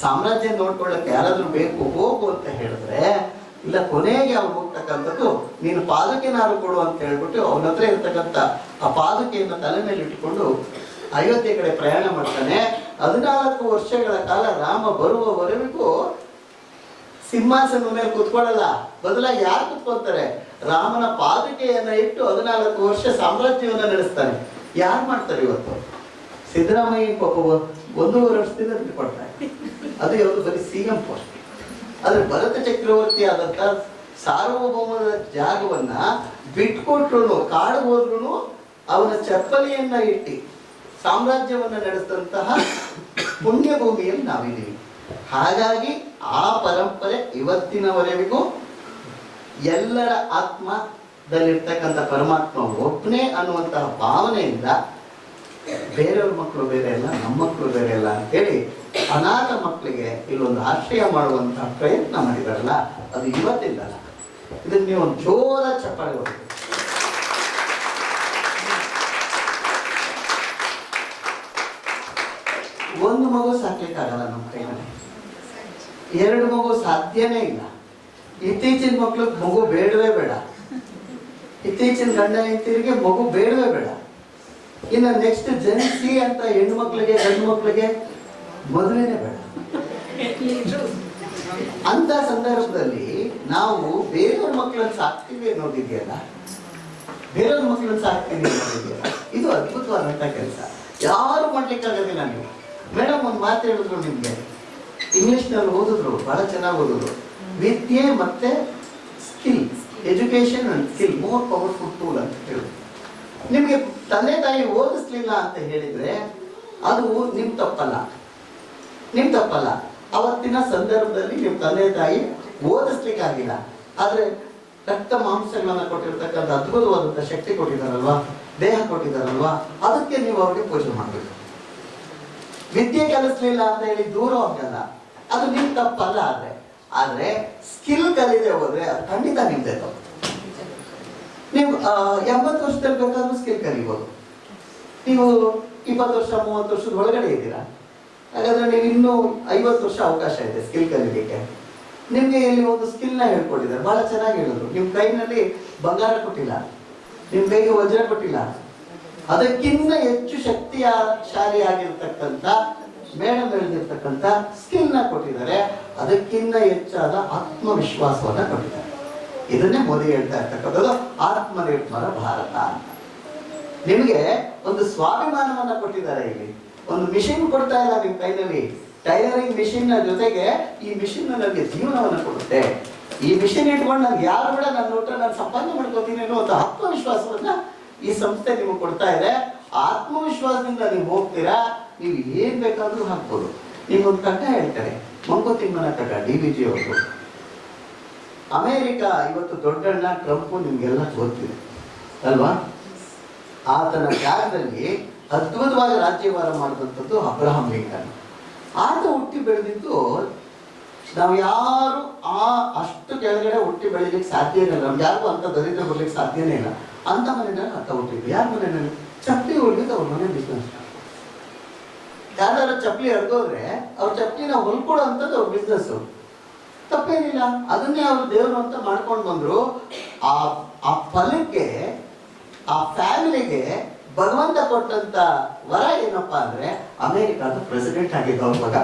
ಸಾಮ್ರಾಜ್ಯ ನೋಡ್ಕೊಳ್ಳಕ್ಕೆ ಯಾರಾದ್ರೂ ಬೇಕು, ಹೋಗು ಅಂತ ಹೇಳಿದ್ರೆ ಇಲ್ಲ. ಕೊನೆಗೆ ಅವ್ನು ಹೋಗ್ತಕ್ಕಂಥದ್ದು ನೀನು ಪಾದುಕೆನಾರು ಕೊಡು ಅಂತ ಹೇಳ್ಬಿಟ್ಟು ಅವನ ಹತ್ರ ಇರ್ತಕ್ಕಂಥ ಆ ಪಾದುಕೆಯನ್ನು ತಲೆ ಮೇಲೆ ಇಟ್ಟುಕೊಂಡು ಅಯೋಧ್ಯೆ ಕಡೆ ಪ್ರಯಾಣ ಮಾಡ್ತಾನೆ. 14 ವರ್ಷಗಳ ಕಾಲ ರಾಮ ಬರುವವರೆಗೂ ಸಿಂಹಾಸನದ ಮೇಲೆ ಕೂತ್ಕೊಳ್ಳಲ್ಲ. ಬದಲಾಗಿ ಯಾರು ಕೂತ್ಕೊಳ್ತಾರೆ? ರಾಮನ ಪಾದುಕೆಯನ್ನ ಇಟ್ಟು 14 ವರ್ಷ ಸಾಮ್ರಾಜ್ಯವನ್ನ ನಡೆಸ್ತಾನೆ. ಯಾರು ಮಾಡ್ತಾರೆ ಇವತ್ತು? ಸಿದ್ದರಾಮಯ್ಯ ಪಾಪ 1.5 ವರ್ಷದಿಂದ ಬಿಟ್ಕೊಡ್ತಾರೆ. ಅದು ಯಾವುದು? ಬರೀ CM ಪೋಸ್ಟ್. ಆದ್ರೆ ಭರತ ಚಕ್ರವರ್ತಿ ಆದಂತ ಸಾರ್ವಭೌಮದ ಜಾಗವನ್ನ ಬಿಟ್ಕೊಟ್ರು, ಕಾಡು ಹೋದ್ರು ಅವನ ಚಪ್ಪಲಿಯನ್ನ ಇಟ್ಟು ಸಾಮ್ರಾಜ್ಯವನ್ನ ನಡೆಸಿದಂತಹ ಪುಣ್ಯ ಭೂಮಿಯಲ್ಲಿ ನಾವಿದ್ದೀವಿ. ಹಾಗಾಗಿ ಆ ಪರಂಪರೆ ಇವತ್ತಿನವರೆಗೂ ಎಲ್ಲರ ಆತ್ಮದಲ್ಲಿರ್ತಕ್ಕಂಥ ಪರಮಾತ್ಮ ಒಬ್ಬನೇ ಅನ್ನುವಂತಹ ಭಾವನೆಯಿಂದ ಬೇರೆಯವ್ರ ಮಕ್ಕಳು ಬೇರೆ ಅಲ್ಲ, ನಮ್ಮ ಮಕ್ಕಳು ಬೇರೆ ಅಲ್ಲ ಅಂತೇಳಿ ಅನಾಥ ಮಕ್ಕಳಿಗೆ ಇಲ್ಲೊಂದು ಆಶ್ರಯ ಮಾಡುವಂತಹ ಪ್ರಯತ್ನ ಮಾಡಿದಾರಲ್ಲ, ಅದು ಇವತ್ತಿಂದಲ್ಲ. ಇದಕ್ಕೆ ನೀವು ಒಂದು ಜೋರ ಚಪ್ಪಾಳೆ ಹೊಡೆದು. ಒಂದು ಮಗು ಸಾಕ್ಲಿಕ್ಕಾಗಲ್ಲ ನಮ್ಮ ಕೈಯಲ್ಲಿ, 2 ಮಗು ಸಾಧ್ಯನೇ ಇಲ್ಲ. ಇತ್ತೀಚಿನ ಮಕ್ಳಿಗೆ ಮಗು ಬೇಡವೇ ಬೇಡ, ಇತ್ತೀಚಿನ ಗಂಡ ಹೆಂಡತಿಯರಿಗೆ ಮಗು ಬೇಡವೇ ಬೇಡ. ಇನ್ನು ನೆಕ್ಸ್ಟ್ ಜನಿಸಿ ಅಂತ ಹೆಣ್ಣು ಮಕ್ಕಳಿಗೆ ಗಂಡು ಮಕ್ಕಳಿಗೆ ಮದುವೆನೇ ಬೇಡ. ಅಂತ ಸಂದರ್ಭದಲ್ಲಿ ನಾವು ಬೇರೆಯವ್ರ ಮಕ್ಕಳನ್ನ ಸಾಕ್ತೀವಿ ಅನ್ನೋದಿದೆಯಲ್ಲ, ಬೇರೆಯವ್ರ ಮಕ್ಕಳನ್ನ ಸಾಕ್ತೀವಿ ಅನ್ನೋದಿದೆಯಲ್ಲ, ಇದು ಅದ್ಭುತವಾದಂತ ಕೆಲಸ. ಯಾರು ಮಾಡ್ಲಿಕ್ಕಾಗೋದಿಲ್ಲ. ನೀವು ಮೇಡಮ್ ಒಂದು ಮಾತು ಹೇಳಿದ್ರು ನಿಮ್ಗೆ, ಇಂಗ್ಲಿಷ್ನಲ್ಲಿ ಓದಿದ್ರು, ಬಹಳ ಚೆನ್ನಾಗಿ ಓದಿದ್ರು. ವಿದ್ಯೆ ಮತ್ತೆ skill, education and skill more powerful tool ಅಂತ ಹೇಳಿದ್ರು. ನಿಮ್ಗೆ ತಂದೆ ತಾಯಿ ಓದಿಸ್ಲಿಲ್ಲ ಅಂತ ಹೇಳಿದ್ರೆ ಅದು ನಿಮ್ ತಪ್ಪಲ್ಲ, ನಿಮ್ ತಪ್ಪಲ್ಲ. ಅವತ್ತಿನ ಸಂದರ್ಭದಲ್ಲಿ ನಿಮ್ ತಂದೆ ತಾಯಿ ಓದಿಸ್ಲಿಕ್ಕಾಗಿಲ್ಲ, ಆದ್ರೆ ರಕ್ತ ಮಾಂಸಗಳನ್ನ ಕೊಟ್ಟಿರ್ತಕ್ಕಂಥ ಅದ್ಭುತವಾದಂಥ ಶಕ್ತಿ ಕೊಟ್ಟಿದ್ದಾರಲ್ವಾ, ದೇಹ ಕೊಟ್ಟಿದ್ದಾರಲ್ವಾ, ಅದಕ್ಕೆ ನೀವು ಅವ್ರಿಗೆ ಪೂಜೆ ಮಾಡಬೇಕು. ವಿದ್ಯೆ ಕಲಿಸ್ಲಿಲ್ಲ ಅಂತ ಹೇಳಿ ದೂರ ಹೋಗಲ್ಲ, ಅದು ನಿಮ್ ತಪ್ಪಲ್ಲ. ಆದ್ರೆ ಸ್ಕಿಲ್ ಕಲಿದೆ ಹೋದ್ರೆ ಅದು ಖಂಡಿತ ನಿಮ್ದೇ ತಪ್ಪು. ನೀವು 80 ವರ್ಷದಲ್ಲಿ ಬೇಕಾದ್ರೂ ಸ್ಕಿಲ್ ಕಲಿಬೋದು. ನೀವು 20 ವರ್ಷ 30 ವರ್ಷದ ಒಳಗಡೆ ಇದ್ದೀರಾ, ಹಾಗಾದ್ರೆ ನೀವು ಇನ್ನೂ 50 ವರ್ಷ ಅವಕಾಶ ಇದೆ ಸ್ಕಿಲ್ ಕಲಿಲಿಕ್ಕೆ. ನಿಮ್ಗೆ ಇಲ್ಲಿ ಒಂದು ಸ್ಕಿಲ್ನ ಹೇಳ್ಕೊಟ್ಟಿದ್ದಾರೆ, ಬಹಳ ಚೆನ್ನಾಗಿ ಹೇಳಿದ್ರು. ನಿಮ್ ಕೈನಲ್ಲಿ ಬಂಗಾರ ಕೊಟ್ಟಿಲ್ಲ, ನಿಮ್ ಕೈಗೆ ವಜ್ರ ಕೊಟ್ಟಿಲ್ಲ, ಅದಕ್ಕಿಂತ ಹೆಚ್ಚು ಶಕ್ತಿಶಾಲಿಯಾಗಿರ್ತಕ್ಕಂಥ ಮೇಡಮ್ ಹೇಳಿರ್ತಕ್ಕಂಥ ಸ್ಕಿಲ್ನ ಕೊಟ್ಟಿದ್ದಾರೆ, ಅದಕ್ಕಿಂತ ಹೆಚ್ಚಾದ ಆತ್ಮವಿಶ್ವಾಸವನ್ನ ಕೊಟ್ಟಿದ್ದಾರೆ. ಇದನ್ನೇ ಮೋದಿ ಹೇಳ್ತಾ ಇರ್ತಕ್ಕಂಥದ್ದು ಆತ್ಮನಿರ್ಭರ ಭಾರತ ಅಂತ. ನಿಮಗೆ ಒಂದು ಸ್ವಾಭಿಮಾನವನ್ನ ಕೊಟ್ಟಿದ್ದಾರೆ. ಇಲ್ಲಿ ಒಂದು ಮಿಷಿನ್ ಕೊಡ್ತಾ ಇಲ್ಲ ನಿಮ್ ಕೈನಲ್ಲಿ, ಟೈಲರಿಂಗ್ ಮಿಷಿನ್ ಜೊತೆಗೆ ಈ ಮಿಷಿನ್ ನನಗೆ ಜೀವನವನ್ನ ಕೊಡುತ್ತೆ. ಈ ಮಿಷಿನ್ ಇಟ್ಕೊಂಡು ನಾನು ಯಾರು ಕೂಡ ನನ್ನ ಊಟ ನಾನು ಸಂಪಾದನೆ ಮಾಡ್ಕೋತೀನಿ ಅನ್ನೋ ಒಂದು ಆತ್ಮವಿಶ್ವಾಸವನ್ನ ಈ ಸಂಸ್ಥೆ ನಿಮಗೆ ಕೊಡ್ತಾ ಇದೆ. ಆತ್ಮವಿಶ್ವಾಸದಿಂದ ನೀವು ಹೋಗ್ತೀರಾ, ನೀವು ಏನ್ ಬೇಕಾದ್ರೂ ಹಾಕ್ಬೋದು. ನಿಮ್ಗೊಂದು ಕಟ್ಟ ಹೇಳ್ತಾರೆ, ಮಂಕೋತಿಮ್ಮನ ಕಟ್ಟ, DVG ಅವರು. ಅಮೇರಿಕ ಇವತ್ತು ದೊಡ್ಡಣ್ಣ ಟ್ರಂಪ್ ನಿಮ್ಗೆಲ್ಲ ಗೊತ್ತಿದೆ ಅಲ್ವಾ. ಆತನ ಜಾಗದಲ್ಲಿ ಅದ್ಭುತವಾಗಿ ರಾಜ್ಯಭಾರ ಮಾಡಿದಂಥದ್ದು ಅಬ್ರಹಾಂ ಲಿಂಕನ್. ಆತ ಹುಟ್ಟಿ ಬೆಳೆದಿದ್ದು ನಾವು ಯಾರು ಅಷ್ಟು ಕೆಳಗಡೆ ಹುಟ್ಟಿ ಬೆಳಿಲಿಕ್ಕೆ ಸಾಧ್ಯ ಇಲ್ಲ. ನಮ್ಗೆ ಯಾರಿಗೂ ಅಂತ ದರಿದ್ರ ಬರ್ಲಿಕ್ಕೆ ಸಾಧ್ಯನೇ ಇಲ್ಲ. ಅಂತ ಮನೆಯಲ್ಲಿ ಆತ ಹುಟ್ಟಿದ್ದು. ಯಾರ ಮನೆಯಲ್ಲಿ? ಚಪ್ಪಲಿ ಹೊಲಿದ್ದು ಅವ್ರ ಮನೆ ಬಿಸ್ನೆಸ್. ಯಾರು ಚಪ್ಪಲಿ ಹರಿದೋದ್ರೆ ಅವ್ರ ಚಪ್ಪಲಿನ ಹೊಲ್ಕೊಡೋ ಅಂಥದ್ದು ಅವ್ರ ಬಿಸ್ನೆಸ್. ತಪ್ಪೇನಿಲ್ಲ, ಅದನ್ನೇ ಅವರು ದೇವರು ಅಂತ ಮಾಡ್ಕೊಂಡು ಬಂದ್ರು. ಆ ಫಲಕ್ಕೆ, ಆ ಫ್ಯಾಮಿಲಿಗೆ ಭಗವಂತ ಕೊಟ್ಟಂತ ವರ ಏನಪ್ಪಾ ಅಂದ್ರೆ ಅಮೆರಿಕಾದ ಪ್ರೆಸಿಡೆಂಟ್ ಆಗಿದ್ದ ಅವ್ರ ಮಗ.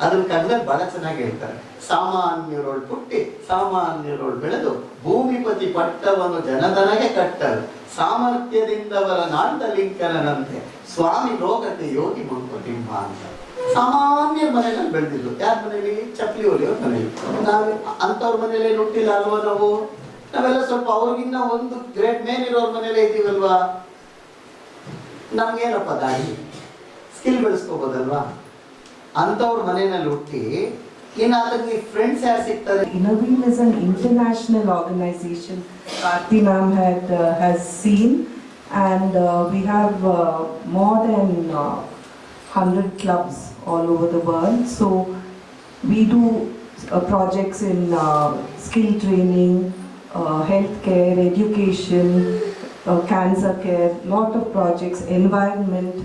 ಅದನ್ನ ಕನ್ನಡದಲ್ಲಿ ಬಹಳ ಚೆನ್ನಾಗಿ ಹೇಳ್ತಾರೆ. ಸಾಮಾನ್ಯರೋಳು ಹುಟ್ಟಿ ಸಾಮಾನ್ಯರೋಳು ಬೆಳೆದು ಭೂಮಿಪತಿ ಪಟ್ಟವನ್ನು ಜನದನಗೆ ಕಟ್ಟರು, ಸಾಮರ್ಥ್ಯದಿಂದವರ ನಾಂದ ಲಿಂಕನಂತೆ ಸ್ವಾಮಿ ಲೋಕಕ್ಕೆ ಯೋಗಿ ಮಂಕುತಿಮ್ಮ ಅಂತ. ಸಾಮಾನ್ಯ ಮನೆಯಲ್ಲಿ ಬೆಳೆದಿದ್ರು. ಯಾರ ಮನೇಲಿ? ಚಪ್ಪಲಿ ಹೊಲಿಯೋರ್ ಮನೇಲಿ. ನಾವು ಅಂತವ್ರ ಮನೇಲಿ ಹುಟ್ಟಿಲ್ಲ ಅಲ್ವಾ ನಾವು? ನಾವೆಲ್ಲ ಸ್ವಲ್ಪ ಅವ್ರಿಗಿನ್ನ ಒಂದು ಗ್ರೇಡ್ ಮೇಲಿರೋರ್ ಮನೇಲೆ ಇದ್ದೀವಲ್ವಾ? ನಮ್ಗೇನಪ್ಪ ದಾರಿ? ಸ್ಕಿಲ್ ಬೆಳೆಸ್ಕೋಬೋದಲ್ವಾ? ಅಂತವ್ರ ಮನೆಯಲ್ಲಿ ಹುಟ್ಟಿ ಇನ್ನು ಅದಕ್ಕೆ ಫ್ರೆಂಡ್ಸ್ ಯಾರು ಸಿಗ್ತಾರೆ? Innoveen is an international organization. Karti ma'am has seen, and we have more than 100 clubs all over the world. So we do projects in skill training, healthcare, education, cancer care, lot of projects, environment,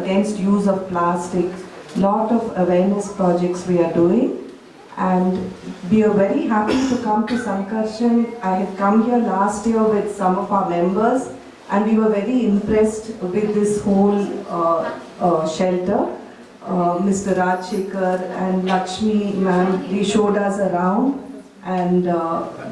against use of plastic, lot of awareness projects we are doing. And we are very happy to come to Sankarshan. I had come here last year with some of our members, and we were very impressed with this whole shelter. Mr. Rajshekhar and Lakshmi ma'am, they showed us around, and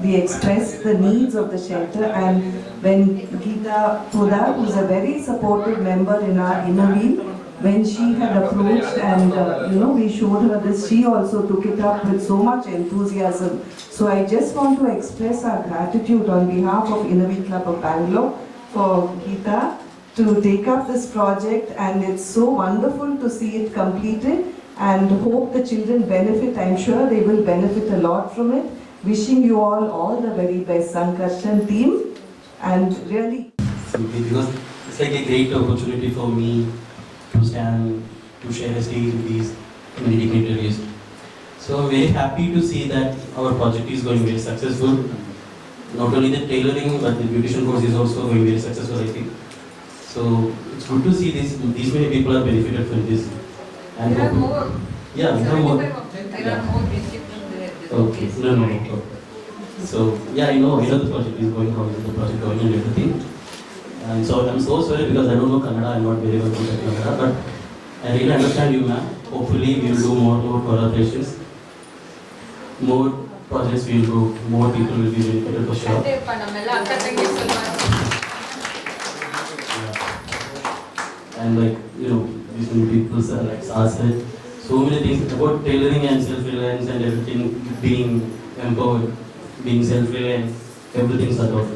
we expressed the needs of the shelter. And when Geeta Pudha, who is a very supportive member in our Innoveen, when she had approached and we showed her this, she also took it up with so much enthusiasm. So I just want to express our gratitude on behalf of Innovi Club of Bangalore for Geeta to take up this project, and it's so wonderful to see it completed and hope the children benefit. I'm sure they will benefit a lot from it. Wishing you all the very best, Sankarshan team, and really. Simply because it's like a great opportunity for me to stand, to share a stage with these many dignitaries. So I'm very happy to see that our project is going very successful. Not only the tailoring, but the beautician course is also going very successful, I think. So it's good to see these many people are benefited from this. And There are more. Yeah, we have more. 75 of them. There are more disciplines there. Okay, no. So yeah, I know the project is going, how is the project going and everything. And so I'm so sorry because I don't know Kannada, I'm not very well good at Kannada, but I really understand you, ma'am. Hopefully we will do more collaborations, more projects will go, more people will be benefited for sure. ಅದೇಪ್ಪ ನಮ್ಮೆಲ್ಲ ಅಕ್ಕ ತಂಗಿ ಸ್ವಲ್ಪ And like, these many people are like said, so many things about tailoring and self-reliance and everything, being empowered, being self-reliant, everything's about.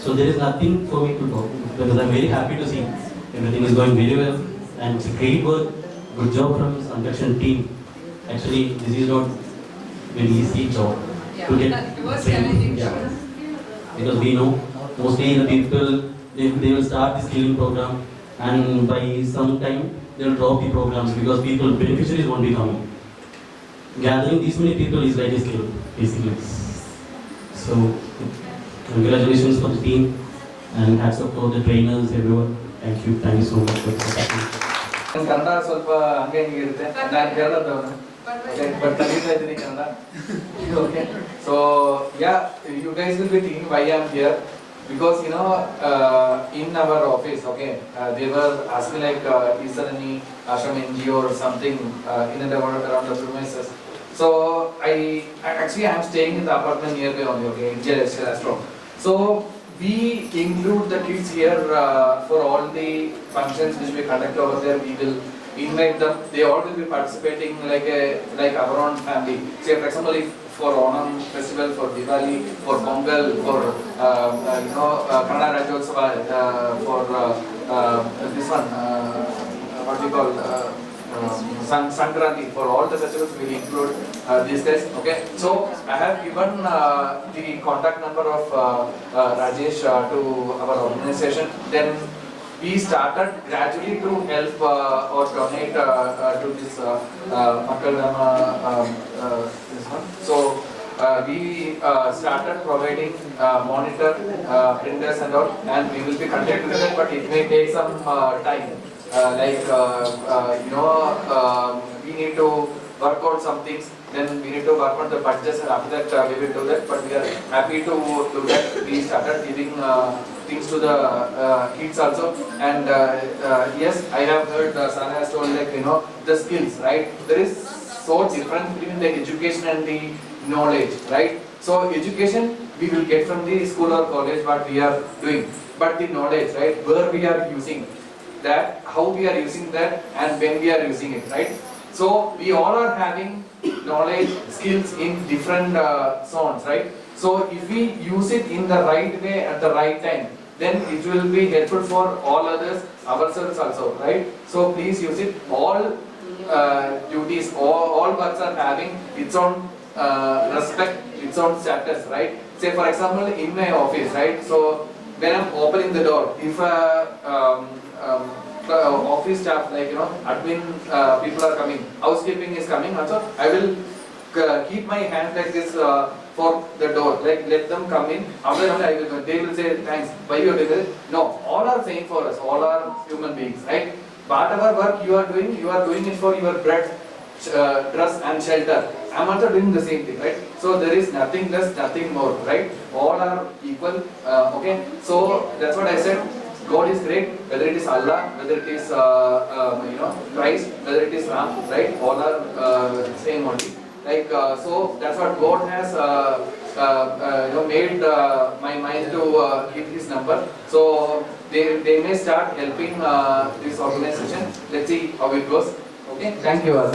So there is nothing for me to talk because I'm very happy to see everything is going very well and it's a great work, good job from the Sankarshan team. Actually, this is not very easy job to get it was trained. challenging. Yeah. Because we know mostly the people, they will start the skilling program and by some time they will drop the programs because beneficiaries won't be coming. Gathering these many people is like a skill, basically. So, congratulations for the team and hats off for the trainers, everyone. Thank you so much for supporting. Kannada ಸ್ವಲ್ಪ ಹಂಗೆ ಹಿಂಗೆ ಇರುತ್ತೆ ನಾನು ಕೇರಳದವನು ಬಟ್ ಕಲಿತಾ ಇದ್ದೀನಿ Kannada okay so yeah you guys will be thinking why I am here because in our office they were asking like is there any ashram NGO or something in and around the premises. So I actually am staying in the apartment nearby only, India Astro. So we include the kids here for all the functions which we conduct over there. We will invite them. They all will be participating like our own family. Say for example, if for Onam festival, for Diwali, for Pongal, for Kannada Rajyotsava, for this one, what we call Sankranti, for all the festivals we will include these guys. Okay, so I have given the contact number of Rajesh to our organization. Then we started gradually to help or donate to this Makkadama this one. So we started providing monitor, printers and all, and we will be conducting that, but it may take some time. We need to work out some things, then we need to work on the budgets, and after that we will do that. But we are happy to do that. We started giving things to the kids also, and yes, I have heard Sana has told the skills, right? There is so difference between the education and the knowledge, right? So education we will get from the school or college what we are doing, but the knowledge, right, where we are using that, how we are using that, and when we are using it, right? So we all are having knowledge, skills in different zones, right? So if we use it in the right way at the right time, then it will be helpful for all others, ourselves also, right? So please use it. All duties, all works are having its own respect, its own status, right? Say for example, in my office, right? So when I'm opening the door, if office staff admin people are coming, housekeeping is coming also, I will keep my hand like this for the door, like let them come in. After that I will go. They will say thanks. Why you are doing it? No, all are saying for us. All are human beings, right? Whatever work you are doing it for your bread, dress and shelter. I am also doing the same thing, right? So there is nothing less, nothing more, right? All are equal. Okay. So that's what I said. God is great, whether it is Allah, whether it is Christ, whether it is Ram, right? All are same only. Like so, that's what God has made my mind to give His number. So they may start helping this organization. Let's see how it goes. Okay, thank you all.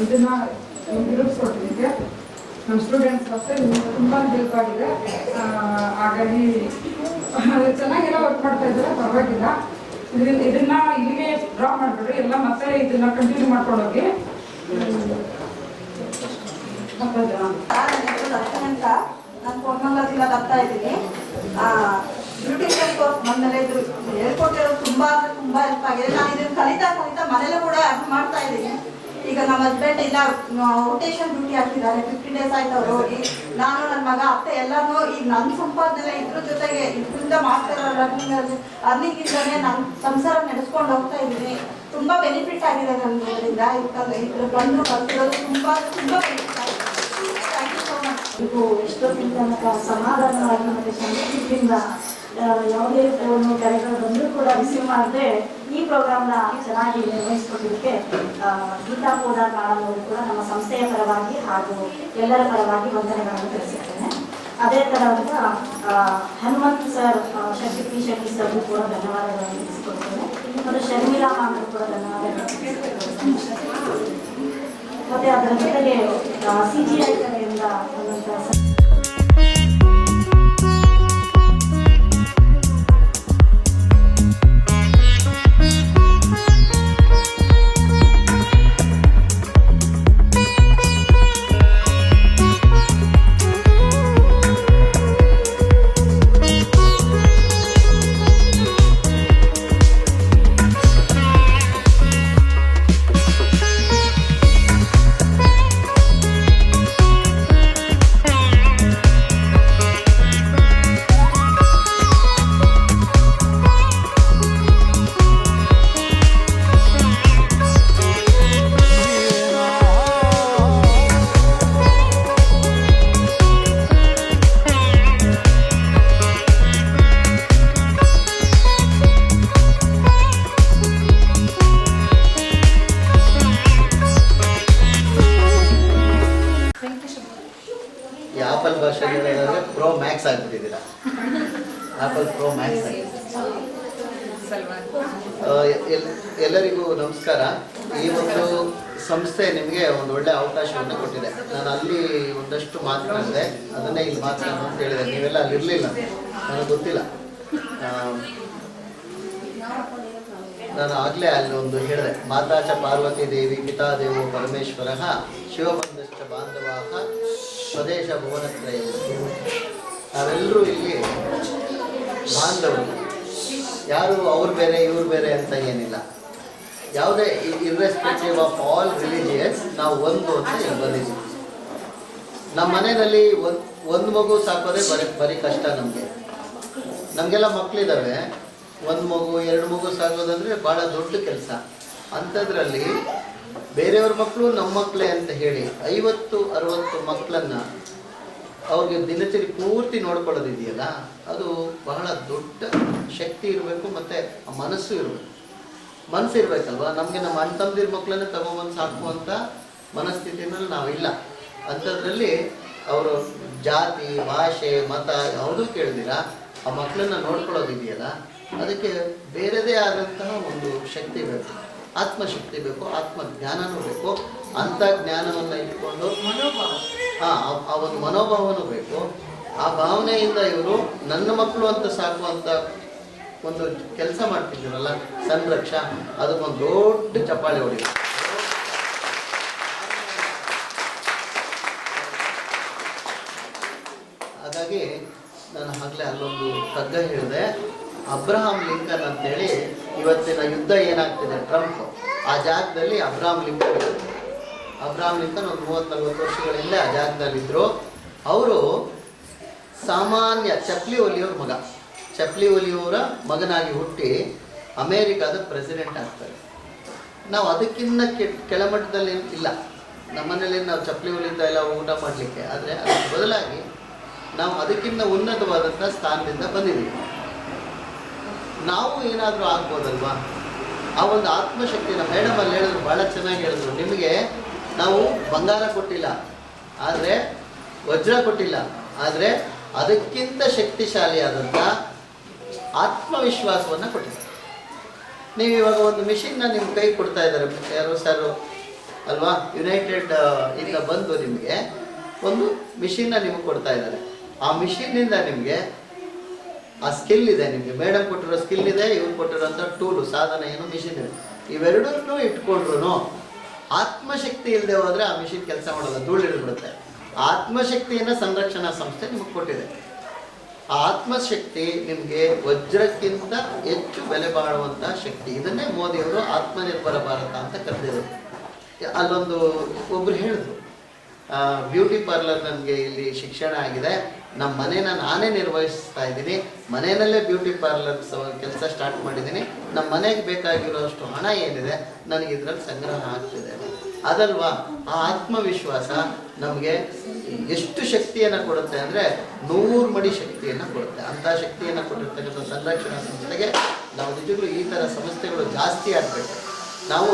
ಇದನ್ನ ನಿರೂಪಿಸ್ಕೊಟ್ಟಿದ್ದಕ್ಕೆ ನಮ್ಮ ಸ್ಟೂಡೆಂಟ್ಸ್ ಅಷ್ಟೇ ನಿಮ್ಗೆ ತುಂಬ ಹೆಲ್ಪ್ ಆಗಿದೆ. ಹಾಗಾಗಿ ಚೆನ್ನಾಗೆಲ್ಲ ವರ್ಕ್ ಮಾಡ್ತಾ ಇದ್ದಾರೆ, ಪರವಾಗಿಲ್ಲ. ಇದನ್ನ ಇಲ್ಲಿಗೆ ಡ್ರಾಪ್ ಮಾಡಿಬಿಡ್ರಿ, ಎಲ್ಲ ಮತ್ತೆ ಇದನ್ನ ಕಂಟಿನ್ಯೂ ಮಾಡ್ಕೊಂಡು ಹೋಗಿ. ಅಂತ ನಾನು ಕೊಡಮಂಗಲದಿಂದ ಬರ್ತಾ ಇದ್ದೀನಿ. ಬ್ಯೂಟಿಷಿಯನ್ ಕೋರ್ಸ್ ಬಂದಮೇಲೆ ಇದ್ರು ಹೇಳ್ಕೊಟ್ಟಿರೋದು ತುಂಬ ಅಂದರೆ ತುಂಬ ಹೆಲ್ಪ್ ಆಗಿದೆ. ನಾನು ಇದನ್ನು ಕಲಿತಾ ಮನೇಲೂ ಕೂಡ ಮಾಡ್ತಾ ಇದ್ದೀನಿ. ಈಗ ನಮ್ಮ ಹಸ್ಬೆಂಡ್ ಇಲ್ಲ ರೋಟೇಷನ್ ಡ್ಯೂಟಿ ಹಾಕಿದ್ದಾರೆ, 50 days ಆಯ್ತು ಅವ್ರು ಹೋಗಿ. ನಾನು ನನ್ನ ಮಗ ಅತ್ತೆ ಎಲ್ಲರೂ ಈಗ ನನ್ನ ಸಂಪಾದನೆ ಇದ್ರ ಜೊತೆಗೆ ಇದರಿಂದ ಮಾಡ್ತಿರೋ ಅರ್ನಿಂಗ್ ಇಂದಾನೆ ನಾನು ಸಂಸಾರ ನಡೆಸ್ಕೊಂಡು ಹೋಗ್ತಾ ಇದ್ದೀನಿ. ತುಂಬ ಬೆನಿಫಿಟ್ ಆಗಿದೆ ನನಗೆ ಇದರಿಂದ. ಇದ್ರ ಬಂದು ಕಲ್ತಿರೋದು ತುಂಬ ಬೆನಿಫಿಟ್ ಆಗಿದೆ. Thank you so much. ಇದು ಎಷ್ಟೊತ್ತಿಂದ ಸಮಾಧಾನವಾಗಿ ಮತ್ತು ಸಂತೃಪ್ತಿಯಿಂದ ಯಾವುದೇ ಫೋನು ಕರೆಗಳು ಬಂದರೂ ಕೂಡ ರಿಸೀವ್ ಮಾಡದೆ ಈ ಪ್ರೋಗ್ರಾಮ್ನ ಚೆನ್ನಾಗಿ ನಿರ್ವಹಿಸ್ಕೊಟ್ಟಿದ್ದಕ್ಕೆ ಗೀತಾ ಪೋದಾ ಮೇಡಮ್ ಅವರು ಕೂಡ ನಮ್ಮ ಸಂಸ್ಥೆಯ ಪರವಾಗಿ ಹಾಗೂ ಎಲ್ಲರ ಪರವಾಗಿ ವಂದನೆಗಳನ್ನು ತಿಳಿಸುತ್ತೇನೆ. ಅದೇ ಥರವಾದ ಹನುಮಂತ್ ಸರ್, ಶಕ್ತಿ ಶೆಟ್ಟಿ ಸರ್ಗೂ ಕೂಡ ಧನ್ಯವಾದಗಳನ್ನು ತಿಳಿಸಿಕೊಡ್ತೇನೆ. ಮತ್ತು ಶರ್ಮಿಳಾ ಮ್ಯಾಮ್ಗೂ ಕೂಡ ಧನ್ಯವಾದಗಳು. ಮತ್ತು ಅದರ ಜೊತೆಗೆ CGI ಕಡೆಯಿಂದ ಬಂದಂಥ ಆಪಲ್ ಭಾಷೆ ಹೇಳೋದಾದ್ರೆ ಪ್ರೋ ಮ್ಯಾಕ್ಸ್ ಆಗ್ಬಿಟ್ಟಿದ್ದೀರಾ. ಆಪಲ್ ಪ್ರೋ ಮ್ಯಾಕ್ಸ್ ಆಗಿದೆ. ಎಲ್ಲರಿಗೂ ನಮಸ್ಕಾರ. ಈ ಒಂದು ಸಂಸ್ಥೆ ನಿಮಗೆ ಒಂದು ಒಳ್ಳೆ ಅವಕಾಶವನ್ನು ಕೊಟ್ಟಿದೆ. ನಾನು ಅಲ್ಲಿ ಒಂದಷ್ಟು ಮಾತನಾಡಿದೆ, ಅದನ್ನೇ ಇಲ್ಲಿ ಮಾತನಾಡೋದು ಅಂತ ಹೇಳಿದೆ. ನೀವೆಲ್ಲ ಅಲ್ಲಿ ಇರಲಿಲ್ಲ, ನನಗೆ ಗೊತ್ತಿಲ್ಲ. ನಾನು ಆಗಲೇ ಅಲ್ಲಿ ಒಂದು ಹೇಳಿದೆ, ಮಾತಾ ಚ ಪಾರ್ವತಿ ದೇವಿ ಪಿತಾ ದೇವೋ ಪರಮೇಶ್ವರ ಶಿವಬಂಧಶ್ಚ ಬಾಂಧವಾಹ ಸ್ವದೇಶ ಭುವನತ್ರಯ. ನಾವೆಲ್ಲರೂ ಇಲ್ಲಿ ಬಾಂಧವರು, ಯಾರು ಅವ್ರು ಬೇರೆ ಇವ್ರು ಬೇರೆ ಅಂತ ಏನಿಲ್ಲ. ಯಾವುದೇ ಇರ್ರೆಸ್ಪೆಕ್ಟಿವ್ ಆಫ್ ಆಲ್ ರಿಲಿಜಿಯನ್ಸ್ ನಾವು ಒಂದು ಅಂತ ಇಲ್ಲಿ ಬಂದಿದ್ದೀವಿ. ನಮ್ಮ ಮನೆಯಲ್ಲಿ ಒಂದು ಮಗು ಸಾಕೋದೇ ಬರೀ ಕಷ್ಟ. ನಮಗೆಲ್ಲ ಮಕ್ಕಳಿದ್ದಾವೆ. ಒಂದು ಮಗು 2 ಮಗು ಸಾಕೋದಂದರೆ ಭಾಳ ದೊಡ್ಡ ಕೆಲಸ. ಅಂಥದ್ರಲ್ಲಿ ಬೇರೆಯವ್ರ ಮಕ್ಕಳು ನಮ್ಮ ಮಕ್ಕಳೇ ಅಂತ ಹೇಳಿ 50-60 ಮಕ್ಕಳನ್ನು ಅವ್ರಿಗೆ ದಿನಚರಿ ಪೂರ್ತಿ ನೋಡ್ಕೊಳ್ಳೋದಿದೆಯಲ್ಲ, ಅದು ಬಹಳ ದೊಡ್ಡ ಶಕ್ತಿ ಇರಬೇಕು. ಮತ್ತು ಮನಸ್ಸು ಇರಬೇಕಲ್ವ. ನಮಗೆ ನಮ್ಮ ಅಣ್ಣ ತಮ್ಮದಿರ ಮಕ್ಕಳನ್ನೇ ತಗೊಂಬಂದು ಸಾಕುವಂಥ ಮನಸ್ಥಿತಿನಲ್ಲಿ ನಾವಿಲ್ಲ. ಅಂಥದ್ರಲ್ಲಿ ಅವರು ಜಾತಿ, ಭಾಷೆ, ಮತ ಯಾವುದೂ ಕೇಳ್ದಿರ ಆ ಮಕ್ಕಳನ್ನ ನೋಡ್ಕೊಳ್ಳೋದಿದೆಯಲ್ಲ, ಅದಕ್ಕೆ ಬೇರೆದೇ ಆದಂತಹ ಒಂದು ಶಕ್ತಿ ಬೇಕು, ಆತ್ಮಶಕ್ತಿ ಬೇಕು, ಆತ್ಮಜ್ಞಾನನೂ ಬೇಕು. ಅಂಥ ಜ್ಞಾನವನ್ನು ಇಟ್ಕೊಂಡು ಆ ಒಂದು ಮನೋಭಾವನೂ ಬೇಕು. ಆ ಭಾವನೆಯಿಂದ ಇವರು ನನ್ನ ಮಕ್ಕಳು ಅಂತ ಸಾಕುವಂಥ ಒಂದು ಕೆಲಸ ಮಾಡ್ತಿದ್ದೀರಲ್ಲ ಸಂರಕ್ಷ, ಅದಕ್ಕೊಂದು ದೊಡ್ಡ ಚಪ್ಪಾಳೆ ಹೊಡಿ. ಹಾಗಾಗಿ ನಾನು ಆಗಲೇ ಅಲ್ಲೊಂದು ಕಗ್ಗ ಹೇಳಿದೆ, ಅಬ್ರಹಾಂ ಲಿಂಕನ್ ಅಂತೇಳಿ, ಇವತ್ತಿನ ಯುದ್ಧ ಏನಾಗ್ತಿದೆ ಟ್ರಂಪ್, ಆ ಜಾಗದಲ್ಲಿ ಅಬ್ರಹಾಂ ಲಿಂಕನ್ ಒಂದು 30-40 ವರ್ಷಗಳ ಹಿಂದೆ ಆ ಜಾಗದಲ್ಲಿದ್ದರು. ಅವರು ಸಾಮಾನ್ಯ ಚಪ್ಲಿ ಒಲಿಯೋರ ಮಗ, ಚಪ್ಲಿ ಒಲಿಯೋರ ಮಗನಾಗಿ ಹುಟ್ಟಿ ಅಮೇರಿಕಾದ ಪ್ರೆಸಿಡೆಂಟ್ ಆಗ್ತಾರೆ. ನಾವು ಅದಕ್ಕಿಂತ ಕೆಳಮಟ್ಟದಲ್ಲಿ ಇಲ್ಲ. ನಮ್ಮನೇಲಿ ನಾವು ಚಪ್ಪಲಿ ಹೊಲಿತಾ ಇಲ್ಲ ಊಟ ಮಾಡಲಿಕ್ಕೆ, ಆದರೆ ಅದಕ್ಕೆ ಬದಲಾಗಿ ನಾವು ಅದಕ್ಕಿಂತ ಉನ್ನತವಾದಂಥ ಸ್ಥಾನದಿಂದ ಬಂದಿದ್ದೀವಿ. ನಾವು ಏನಾದರೂ ಆಗ್ಬೋದಲ್ವಾ? ಆ ಒಂದು ಆತ್ಮಶಕ್ತಿನ ಮೇಡಮ್ ಅಲ್ಲಿ ಹೇಳಿದ್ರು, ಭಾಳ ಚೆನ್ನಾಗಿ ಹೇಳಿದ್ರು. ನಿಮಗೆ ನಾವು ಬಂಗಾರ ಕೊಟ್ಟಿಲ್ಲ, ಆದರೆ ವಜ್ರ ಕೊಟ್ಟಿಲ್ಲ, ಆದರೆ ಅದಕ್ಕಿಂತ ಶಕ್ತಿಶಾಲಿಯಾದಂಥ ಆತ್ಮವಿಶ್ವಾಸವನ್ನು ಕೊಟ್ಟಿದ್ದಾರೆ. ನೀವು ಇವಾಗ ಒಂದು ಮಿಷಿನ್ನ ನಿಮ್ಮ ಕೈ ಕೊಡ್ತಾ ಇದ್ದಾರೆ, ಯಾರು ಸರ್ ಅಲ್ವಾ, ಯುನೈಟೆಡ್ ಇಂದ ಬಂದು ನಿಮಗೆ ಒಂದು ಮಿಷಿನ್ನ ನಿಮಗೆ ಕೊಡ್ತಾ ಇದ್ದಾರೆ. ಆ ಮಿಷಿನ್ನಿಂದ ನಿಮಗೆ ಆ ಸ್ಕಿಲ್ ಇದೆ, ನಿಮಗೆ ಮೇಡಮ್ ಕೊಟ್ಟಿರೋ ಸ್ಕಿಲ್ ಇದೆ, ಇವ್ರು ಕೊಟ್ಟಿರೋಂಥ ಟೂಲು ಸಾಧನ ಏನು ಮಿಷಿನ್ ಇದೆ. ಇವೆರಡನ್ನೂ ಇಟ್ಕೊಂಡ್ರು ಆತ್ಮಶಕ್ತಿ ಇಲ್ಲದೆ ಹೋದರೆ ಆ ಮಿಷಿನ್ ಕೆಲಸ ಮಾಡೋಲ್ಲ, ಧೂಳು ಹಿಡಿದ್ಬಿಡುತ್ತೆ. ಆತ್ಮಶಕ್ತಿಯನ್ನು ಸಂರಕ್ಷಣಾ ಸಂಸ್ಥೆ ನಿಮಗೆ ಕೊಟ್ಟಿದೆ. ಆ ಆತ್ಮಶಕ್ತಿ ನಿಮಗೆ ವಜ್ರಕ್ಕಿಂತ ಹೆಚ್ಚು ಬೆಲೆ ಬಾಳುವಂಥ ಶಕ್ತಿ. ಇದನ್ನೇ ಮೋದಿಯವರು ಆತ್ಮನಿರ್ಭರ ಭಾರತ ಅಂತ ಕರೆದಿದ್ರು. ಅಲ್ಲೊಂದು ಒಬ್ಬರು ಹೇಳಿದ್ರು, ಬ್ಯೂಟಿ ಪಾರ್ಲರ್ ನನಗೆ ಇಲ್ಲಿ ಶಿಕ್ಷಣ ಆಗಿದೆ, ನಮ್ಮ ಮನೇನ ನಾನೇ ನಿರ್ವಹಿಸ್ತಾ ಇದ್ದೀನಿ, ಮನೆಯಲ್ಲೇ ಬ್ಯೂಟಿ ಪಾರ್ಲರ್ ಕೆಲಸ ಸ್ಟಾರ್ಟ್ ಮಾಡಿದ್ದೀನಿ, ನಮ್ಮ ಮನೆಗೆ ಬೇಕಾಗಿರೋಷ್ಟು ಹಣ ಏನಿದೆ ನನಗೆ ಇದರಲ್ಲಿ ಸಂಗ್ರಹ ಆಗ್ತಿದೆ. ಅದಲ್ವಾ ಆ ಆತ್ಮವಿಶ್ವಾಸ ನಮಗೆ ಎಷ್ಟು ಶಕ್ತಿಯನ್ನು ಕೊಡುತ್ತೆ ಅಂದರೆ 100 ಮಡಿ ಶಕ್ತಿಯನ್ನು ಕೊಡುತ್ತೆ. ಅಂಥ ಶಕ್ತಿಯನ್ನು ಕೊಟ್ಟಿರ್ತಕ್ಕಂಥ ಸಂರಕ್ಷಣಾ ಸಂಸ್ಥೆಗೆ ನಾವು ನಿಜಕ್ಕೂ ಈ ಥರ ಸಂಸ್ಥೆಗಳು ಜಾಸ್ತಿ ಆಗಬೇಕು. ನಾವು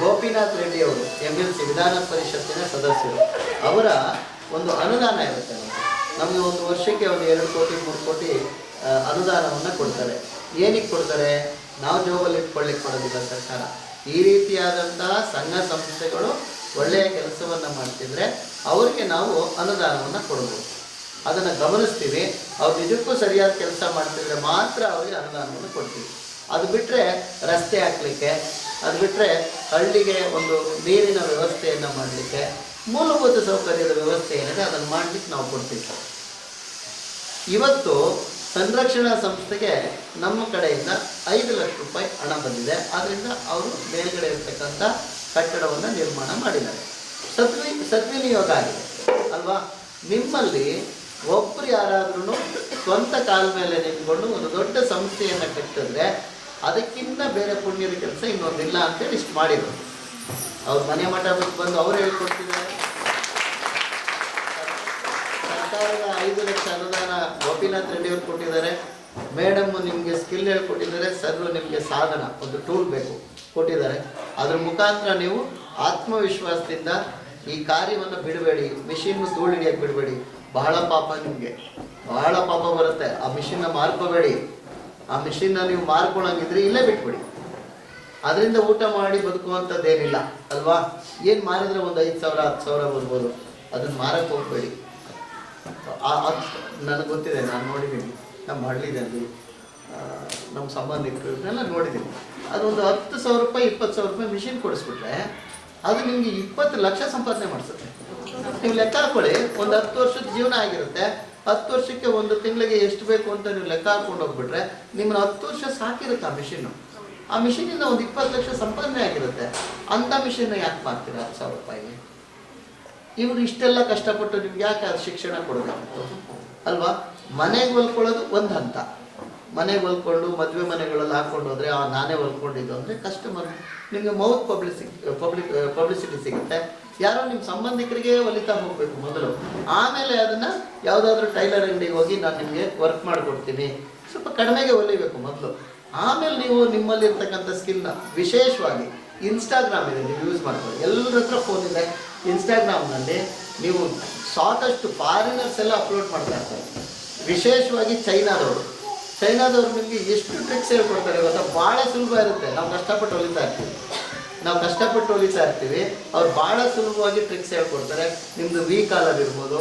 ಗೋಪಿನಾಥ್ ರೆಡ್ಡಿ ಅವರು MLC ವಿಧಾನ ಪರಿಷತ್ತಿನ ಸದಸ್ಯರು, ಅವರ ಒಂದು ಅನುದಾನ ಇರುತ್ತೆ. ನಮಗೆ ಒಂದು ವರ್ಷಕ್ಕೆ ಒಂದು 2 ಕೋಟಿ 3 ಕೋಟಿ ಅನುದಾನವನ್ನು ಕೊಡ್ತಾರೆ. ಏನಕ್ಕೆ ಕೊಡ್ತಾರೆ? ನಾವು ಜೋಬಲ್ಲಿ ಇಟ್ಕೊಳ್ಳಿಕ್ಕೆ ಕೊಡೋದಿಲ್ಲ ಸರ್ಕಾರ. ಈ ರೀತಿಯಾದಂತಹ ಸಂಘ ಸಂಸ್ಥೆಗಳು ಒಳ್ಳೆಯ ಕೆಲಸವನ್ನು ಮಾಡ್ತಿದ್ರೆ ಅವರಿಗೆ ನಾವು ಅನುದಾನವನ್ನು ಕೊಡ್ಬೋದು. ಅದನ್ನು ಗಮನಿಸ್ತೀವಿ. ಅವ್ರು ನಿಜಕ್ಕೂ ಸರಿಯಾದ ಕೆಲಸ ಮಾಡ್ತಿದ್ರೆ ಮಾತ್ರ ಅವರಿಗೆ ಅನುದಾನವನ್ನು ಕೊಡ್ತೀವಿ. ಅದು ಬಿಟ್ಟರೆ ರಸ್ತೆ ಹಾಕಲಿಕ್ಕೆ, ಅದು ಬಿಟ್ಟರೆ ಹಳ್ಳಿಗೆ ಒಂದು ನೀರಿನ ವ್ಯವಸ್ಥೆಯನ್ನು ಮಾಡಲಿಕ್ಕೆ, ಮೂಲಭೂತ ಸೌಕರ್ಯದ ವ್ಯವಸ್ಥೆ ಏನಿದೆ ಅದನ್ನು ಮಾಡಲಿಕ್ಕೆ ನಾವು ಕೊಡ್ತೀವಿ. ಇವತ್ತು ಸಂರಕ್ಷಣಾ ಸಂಸ್ಥೆಗೆ ನಮ್ಮ ಕಡೆಯಿಂದ 5 ಲಕ್ಷ ರೂಪಾಯಿ ಹಣ ಬಂದಿದೆ. ಆದ್ದರಿಂದ ಅವರು ಮೇಲ್ಗಡೆ ಇರ್ತಕ್ಕಂಥ ಕಟ್ಟಡವನ್ನು ನಿರ್ಮಾಣ ಮಾಡಿದ್ದಾರೆ. ಸದ್ವಿನಿಯೋಗ ಆಗಿದೆ ಅಲ್ವಾ? ನಿಮ್ಮಲ್ಲಿ ಒಬ್ಬರು ಯಾರಾದ್ರೂ ಸ್ವಂತ ಕಾಲ ಮೇಲೆ ನಿಂತ್ಕೊಂಡು ಒಂದು ದೊಡ್ಡ ಸಂಸ್ಥೆಯನ್ನು ಕಟ್ಟಿದ್ರೆ ಅದಕ್ಕಿಂತ ಬೇರೆ ಪುಣ್ಯದ ಕೆಲಸ ಇನ್ನೊಂದಿಲ್ಲ ಅಂತೇಳಿ ಇಷ್ಟು ಮಾಡಿದರು. ಅವ್ರ ಮನೆ ಮಠ ಬಿಟ್ಟು ಬಂದು ಅವರು ಹೇಳ್ಕೊಡ್ತಿದ್ದಾರೆ. ಸರ್ಕಾರದ 5 ಲಕ್ಷ ಅನುದಾನ ಗೋಪಿನಾಥ್ ರೆಡ್ಡಿ ಅವರು ಕೊಟ್ಟಿದ್ದಾರೆ. ಮೇಡಮ್ ನಿಮಗೆ ಸ್ಕಿಲ್ ಹೇಳ್ಕೊಟ್ಟಿದ್ದಾರೆ. ಸರ್ ನಿಮಗೆ ಸಾಧನ ಒಂದು ಟೂಲ್ ಬೇಕು ಕೊಟ್ಟಿದ್ದಾರೆ. ಅದ್ರ ಮುಖಾಂತರ ನೀವು ಆತ್ಮವಿಶ್ವಾಸದಿಂದ ಈ ಕಾರ್ಯವನ್ನು ಬಿಡಬೇಡಿ. ಮಿಷಿನ್ ಧೂಳು ಹಿಡಿಯೋಕ್ಕೆ ಬಿಡಬೇಡಿ. ಬಹಳ ಪಾಪ, ನಿಮಗೆ ಬಹಳ ಪಾಪ ಬರುತ್ತೆ. ಆ ಮಿಷಿನ್ನ ಮಾರ್ಕೋಬೇಡಿ. ಆ ಮಿಷಿನ್ನ ನೀವು ಮಾರ್ಕೊಳ್ಳೋಂಗಿದ್ರೆ ಇಲ್ಲೇ ಬಿಟ್ಬಿಡಿ. ಅದರಿಂದ ಊಟ ಮಾಡಿ ಬದುಕುವಂಥದ್ದೇನಿಲ್ಲ ಅಲ್ವಾ? ಏನು ಮಾರಿದ್ರೆ ಒಂದು 5,000 10,000 ಬರ್ಬೋದು. ಅದನ್ನು ಮಾರಕ್ಕೆ ಹೋಗ್ಬೇಡಿ. ನನಗೆ ಗೊತ್ತಿದೆ, ನಾನು ನೋಡಿದ್ದೀನಿ. ನಮ್ಮ ಹಳ್ಳಿದಲ್ಲಿ ನಮ್ಮ ಸಂಬಂಧಿಕರನ್ನೆಲ್ಲ ನೋಡಿದ್ದೀನಿ. ಅದೊಂದು 10,000 ರೂಪಾಯಿ 20,000 ರೂಪಾಯಿ ಮಿಷಿನ್ ಕೊಡಿಸ್ಬಿಟ್ರೆ ಅದು ನಿಮಗೆ 20 ಲಕ್ಷ ಸಂಪಾದನೆ ಮಾಡಿಸುತ್ತೆ. ನೀವು ಲೆಕ್ಕ ಹಾಕೊಳ್ಳಿ. ಒಂದು 10 ವರ್ಷದ ಜೀವನ ಆಗಿರುತ್ತೆ. 10 ವರ್ಷಕ್ಕೆ ಒಂದು ತಿಂಗಳಿಗೆ ಎಷ್ಟು ಬೇಕು ಅಂತ ನೀವು ಲೆಕ್ಕ ಹಾಕೊಂಡು ಹೋಗ್ಬಿಟ್ರೆ ನಿಮ್ಮನ್ನ 10 ವರ್ಷ ಸಾಕಿರುತ್ತೆ ಆ ಮಿಷಿನ್ನು. ಆ ಮಿಷಿನಿಂದ ಒಂದು 20 ಲಕ್ಷ ಸಂಪಾದನೆ ಆಗಿರುತ್ತೆ. ಅಂಥ ಮಿಷಿನ್ನ ಯಾಕೆ ಮಾಡ್ತೀರಾ 10,000 ರೂಪಾಯಿಗೆ? ಇವರು ಇಷ್ಟೆಲ್ಲ ಕಷ್ಟಪಟ್ಟು ನಿಮ್ಗೆ ಯಾಕೆ ಅದು ಶಿಕ್ಷಣ ಕೊಡಬೇಕು ಅಲ್ವಾ? ಮನೆಗೆ ಹೊಲ್ಕೊಳ್ಳೋದು ಒಂದು ಹಂತ. ಮನೆಗೆ ಹೊಲ್ಕೊಂಡು ಮದುವೆ ಮನೆಗಳಲ್ಲಿ ಹಾಕ್ಕೊಂಡು ಹೋದರೆ ನಾನೇ ಹೊಲ್ಕೊಂಡಿದ್ದು ಅಂದರೆ ಕಸ್ಟಮರ್ ನಿಮಗೆ ಮೌತ್ ಪಬ್ಲಿಸಿಟಿ ಸಿಗುತ್ತೆ. ಯಾರೋ ನಿಮ್ಮ ಸಂಬಂಧಿಕರಿಗೆ ಹೊಲಿತಾ ಹೋಗಬೇಕು ಮೊದಲು. ಆಮೇಲೆ ಅದನ್ನು ಯಾವುದಾದ್ರೂ ಟೈಲರ್ ಅಂಗಡಿಗೆ ಹೋಗಿ ನಾನು ನಿಮಗೆ ವರ್ಕ್ ಮಾಡಿಕೊಡ್ತೀನಿ, ಸ್ವಲ್ಪ ಕಡಿಮೆಗೆ ಹೊಲಿಬೇಕು ಮೊದಲು. ಆಮೇಲೆ ನೀವು ನಿಮ್ಮಲ್ಲಿರ್ತಕ್ಕಂಥ ಸ್ಕಿಲ್ನ ವಿಶೇಷವಾಗಿ ಇನ್ಸ್ಟಾಗ್ರಾಮ್ ಇದೆ, ನೀವು ಯೂಸ್ ಮಾಡ್ಬೋದು. ಎಲ್ಲರ ಹತ್ರ ಫೋನ್ ಇದೆ. ಇನ್ಸ್ಟಾಗ್ರಾಮ್ನಲ್ಲಿ ನೀವು ಸಾಕಷ್ಟು ಫಾರಿನರ್ಸ್ ಎಲ್ಲ ಅಪ್ಲೋಡ್ ಮಾಡ್ತಾ ಇರ್ತಾರೆ. ವಿಶೇಷವಾಗಿ ಚೈನಾದವರು ನಿಮಗೆ ಎಷ್ಟು ಟ್ರಿಕ್ಸ್ ಹೇಳ್ಕೊಡ್ತಾರೆ ಗೊತ್ತಾ? ಭಾಳ ಸುಲಭ ಇರುತ್ತೆ. ನಾವು ಕಷ್ಟಪಟ್ಟು ಹೊಲಿತಾ ಇರ್ತೀವಿ. ಅವ್ರು ಭಾಳ ಸುಲಭವಾಗಿ ಟ್ರಿಕ್ಸ್ ಹೇಳ್ಕೊಡ್ತಾರೆ. ನಿಮ್ಮದು ವಿ ಕಾಲರ್ ಇರ್ಬೋದು,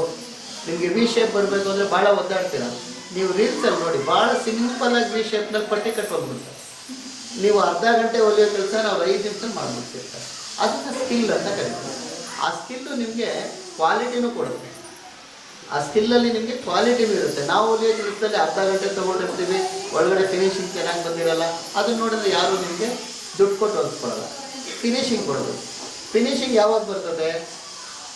ನಿಮಗೆ ವಿ ಶೇಪ್ ಬರಬೇಕು ಅಂದರೆ ಭಾಳ ಒದ್ದಾಡ್ತೀರ. ನೀವು ರೀಲ್ಸಲ್ಲಿ ನೋಡಿ, ಭಾಳ ಸಿಂಪಲಾಗಿ ವಿ ಶೇಪ್ನಲ್ಲಿ ಪಟ್ಟಿ ಕಟ್ಟೋಗ್ಬಿಡ್ತಾರೆ. ನೀವು ಅರ್ಧ ಗಂಟೆ ಹೊಲಿಯೋ ಕೆಲಸ ನಾವು 5 ನಿಮಿಷ ಮಾಡ್ಬಿಡ್ತಿರ್ತಾರೆ. ಅದನ್ನು ಸ್ಕಿಲ್ ಅಂತ ಕರೀತಾರೆ. ಆ ಸ್ಕಿಲ್ಲು ನಿಮಗೆ ಕ್ವಾಲಿಟಿನೂ ಕೊಡುತ್ತೆ. ಆ ಸ್ಕಿಲ್ಲಲ್ಲಿ ನಿಮಗೆ ಕ್ವಾಲಿಟಿನೂ ಇರುತ್ತೆ. ನಾವು ಹೊಲಿಯೋ ಕೆಲಸದಲ್ಲಿ ಅರ್ಧ ಗಂಟೆ ತೊಗೊಂಡಿರ್ತೀವಿ, ಒಳಗಡೆ ಫಿನಿಶಿಂಗ್ ಚೆನ್ನಾಗಿ ಬಂದಿರಲ್ಲ, ಅದನ್ನ ನೋಡಿದ್ರೆ ಯಾರು ನಿಮಗೆ ದುಡ್ಡು ಕೊಟ್ಟು ಹೊಲಿಸ್ಕೊಳ್ಳಲ್ಲ. ಫಿನಿಶಿಂಗ್ ಕೊಡೋದು. ಫಿನಿಶಿಂಗ್ ಯಾವಾಗ ಬರ್ತದೆ?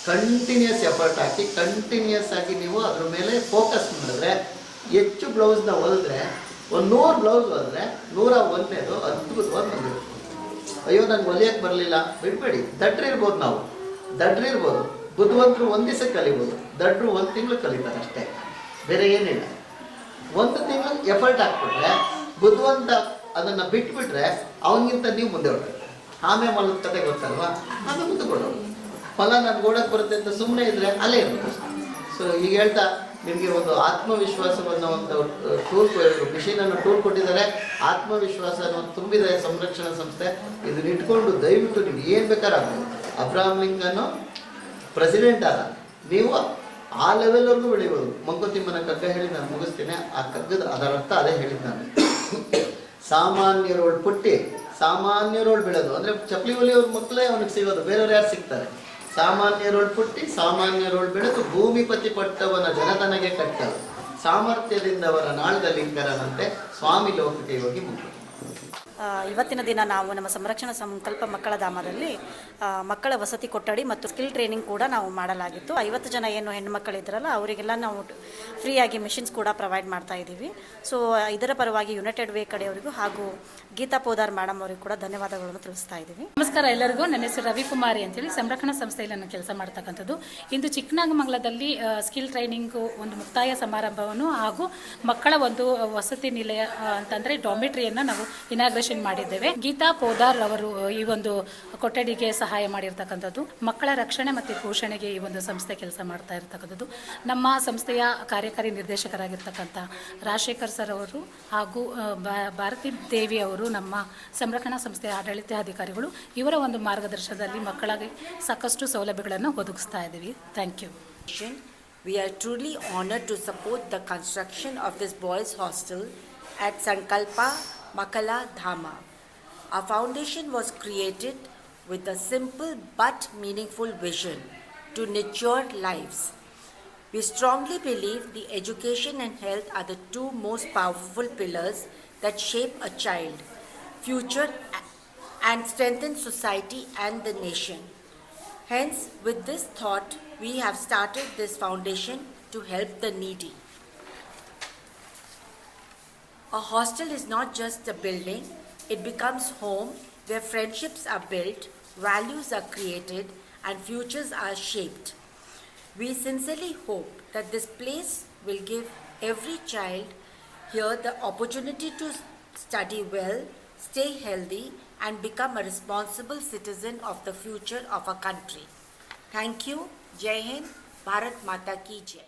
ಕಂಟಿನ್ಯೂಸ್ ಎಫರ್ಟ್ ಹಾಕಿ ಕಂಟಿನ್ಯೂಸ್ ಆಗಿ ನೀವು ಅದ್ರ ಮೇಲೆ ಫೋಕಸ್ ಮಾಡಿದ್ರೆ, ಹೆಚ್ಚು ಬ್ಲೌಸ್ನ ಹೊಲಿದ್ರೆ, ಒಂದು 100 ಬ್ಲೌಸ್ ಹೊಲಿದ್ರೆ 101ನೇದು ಅದ್ಭುತವಾಗಿ ಬಂದಿರುತ್ತೆ. ಅಯ್ಯೋ ನಂಗೆ ಹೊಲಿಯೋಕ್ಕೆ ಬರಲಿಲ್ಲ, ಬಿಡಬೇಡಿ. ದಡ್ರಿರ್ಬೋದು, ನಾವು ದಡ್ರಿರ್ಬೋದು, ಬುದ್ಧಿವಂತರು ಒಂದು ದಿವಸ ಕಲಿಬೋದು, ದಡ್ರು 1 ತಿಂಗಳು ಕಲಿತಾರೆ ಅಷ್ಟೇ, ಬೇರೆ ಏನಿಲ್ಲ. 1 ತಿಂಗಳು ಎಫರ್ಟ್ ಹಾಕ್ಬಿಟ್ರೆ ಬುದ್ಧಿವಂತ ಅದನ್ನು ಬಿಟ್ಬಿಟ್ರೆ ಅವನಿಗಿಂತ ನೀವು ಮುಂದೆ ಹೊರಡ್ತಾರೆ. ಆಮೇಲೆ ಮಲದ ಕತೆ ಗೊತ್ತಲ್ವಾ, ಆಮೇಲೆ ಮುಂದೆ ಕೊಡೋದು. ಫಲ ನನಗೆ ಓಡಕ್ಕೆ ಬರುತ್ತೆ ಅಂತ ಸುಮ್ಮನೆ ಇದ್ದರೆ ಅಲ್ಲೇ ಇರುತ್ತೆ. ಸೊ ಈಗ ಹೇಳ್ತಾ ನಿಮಗೆ ಒಂದು ಆತ್ಮವಿಶ್ವಾಸವನ್ನು ಒಂದು ಮಿಷಿನನ್ನು ಟೂಲ್ ಕೊಟ್ಟಿದ್ದಾರೆ. ಆತ್ಮವಿಶ್ವಾಸವನ್ನು ತುಂಬಿದ ಸಂರಕ್ಷಣಾ ಸಂಸ್ಥೆ. ಇದನ್ನ ಇಟ್ಕೊಂಡು ದಯವಿಟ್ಟು ನೀವು ಏನು ಬೇಕಾದ್ರೆ ಆಗ್ಬೋದು. ಅಬ್ರಹಾಂ ಲಿಂಕನ್ನು ಪ್ರೆಸಿಡೆಂಟ್ ಆದ, ನೀವು ಆ ಲೆವೆಲ್ವರೆಗೂ ಬೆಳಿಬೋದು. ಮಂಕುತಿಮ್ಮನ ಕಗ್ಗ ಹೇಳಿ ನಾನು ಮುಗಿಸ್ತೇನೆ. ಆ ಕಗ್ಗದ ಅದರ ಅರ್ಥ ಅದೇ ಹೇಳಿದ್ದು ನಾನು. ಸಾಮಾನ್ಯರೋಳು ಪುಟ್ಟಿ ಸಾಮಾನ್ಯರೋಳು ಬೆಳೆದು, ಅಂದರೆ ಚಪ್ಪಲಿ ಹೊಲಿಯವ್ರ ಮಕ್ಕಳೇ ಅವನಿಗೆ ಸಿಗೋದು, ಬೇರೆಯವ್ರು ಯಾರು ಸಿಗ್ತಾರೆ? ಸಾಮಾನ್ಯರೋಳು ಪುಟ್ಟಿ ಸಾಮಾನ್ಯರೋಳು ಬೆಳೆದು ಭೂಮಿಪತಿ ಪಟ್ಟವನ ಜನತನಗೆ ಕಟ್ಟಲು ಸಾಮರ್ಥ್ಯದಿಂದವರ ನಾಳದ ಲಿಂಕರನಂತೆ ಸ್ವಾಮಿ ಲೋಕಕ್ಕೆ ಹೋಗಿ ಮುಖ್ಯ. ಇವತ್ತಿನ ದಿನ ನಾವು ನಮ್ಮ ಸಂರಕ್ಷಣಾ ಸಂಕಲ್ಪ ಮಕ್ಕಳ ಧಾಮದಲ್ಲಿ ಮಕ್ಕಳ ವಸತಿ ಕೊಠಡಿ ಮತ್ತು ಸ್ಕಿಲ್ ಟ್ರೈನಿಂಗ್ ಕೂಡ ನಾವು ಮಾಡಲಾಗಿತ್ತು. 50 ಜನ ಏನು ಹೆಣ್ಣುಮಕ್ಕಳಿದ್ರಲ್ಲ ಅವರಿಗೆಲ್ಲ ನಾವು ಫ್ರೀಯಾಗಿ ಮಿಷಿನ್ಸ್ ಕೂಡ ಪ್ರೊವೈಡ್ ಮಾಡ್ತಾ ಇದ್ದೀವಿ. ಸೊ ಇದರ ಪರವಾಗಿ ಯುನೈಟೆಡ್ ವೇ ಕಡೆಯವರಿಗೂ ಹಾಗೂ ಗೀತಾ ಪೋದಾರ್ ಮೇಡಮ್ ಅವರಿಗೂ ಕೂಡ ಧನ್ಯವಾದಗಳನ್ನು ತಿಳಿಸ್ತಾ ಇದ್ದೀವಿ. ನಮಸ್ಕಾರ ಎಲ್ಲರಿಗೂ. ನನ್ನ ಹೆಸರು ರವಿಕುಮಾರಿ ಅಂತೇಳಿ ಸಂರಕ್ಷಣಾ ಸಂಸ್ಥೆಯಲ್ಲಿ ನಾನು ಕೆಲಸ ಮಾಡ್ತಕ್ಕಂಥದ್ದು. ಇಂದು ಚಿಕ್ಕನಾಗಮಂಗಲದಲ್ಲಿ ಸ್ಕಿಲ್ ಟ್ರೈನಿಂಗು ಒಂದು ಮುಕ್ತಾಯ ಸಮಾರಂಭವನ್ನು ಹಾಗೂ ಮಕ್ಕಳ ಒಂದು ವಸತಿ ನಿಲಯ ಅಂತಂದರೆ ಡಾಮಿಟ್ರಿಯನ್ನು ನಾವು ಇನಾಗ್ರೇಷನ್ ಮಾಡಿದ್ದೇವೆ. ಗೀತಾ ಪೋದಾರ್ ಅವರು ಈ ಒಂದು ಕೊಠಡಿಗೆ ಸಹಾಯ ಮಾಡಿರ್ತಕ್ಕಂಥದ್ದು. ಮಕ್ಕಳ ರಕ್ಷಣೆ ಮತ್ತು ಪೋಷಣೆಗೆ ಈ ಒಂದು ಸಂಸ್ಥೆ ಕೆಲಸ ಮಾಡ್ತಾ ಇರ್ತಕ್ಕಂಥದ್ದು. ನಮ್ಮ ಸಂಸ್ಥೆಯ ಕಾರ್ಯಕಾರಿ ನಿರ್ದೇಶಕರಾಗಿರ್ತಕ್ಕಂಥ ರಾಜಶೇಖರ್ ಸರ್ ಅವರು ಹಾಗೂ ಭಾರತಿ ದೇವಿ ಅವರು ನಮ್ಮ ಸಂರಕ್ಷಣಾ ಸಂಸ್ಥೆಯ ಆಡಳಿತಾಧಿಕಾರಿಗಳು, ಇವರ ಒಂದು ಮಾರ್ಗದರ್ಶನದಲ್ಲಿ ಮಕ್ಕಳಿಗೆ ಸಾಕಷ್ಟು ಸೌಲಭ್ಯಗಳನ್ನು ಒದಗಿಸ್ತಾ ಇದ್ದೀವಿ. Thank you. We are truly honored to support the construction of this boys' hostel at Sankalpa Makala Dhama. Our foundation was created with a simple but meaningful vision to nurture lives. We strongly believe the education and health are the two most powerful pillars that shape a child, future and strengthen society and the nation. Hence, with this thought, we have started this foundation to help the needy. A hostel is not just a building, it becomes home where friendships are built, values are created, and futures are shaped. We sincerely hope that this place will give every child here the opportunity to study well, stay healthy, and become a responsible citizen of the future of our country. Thank you. Jai Hind. Bharat Mata Ki Jai.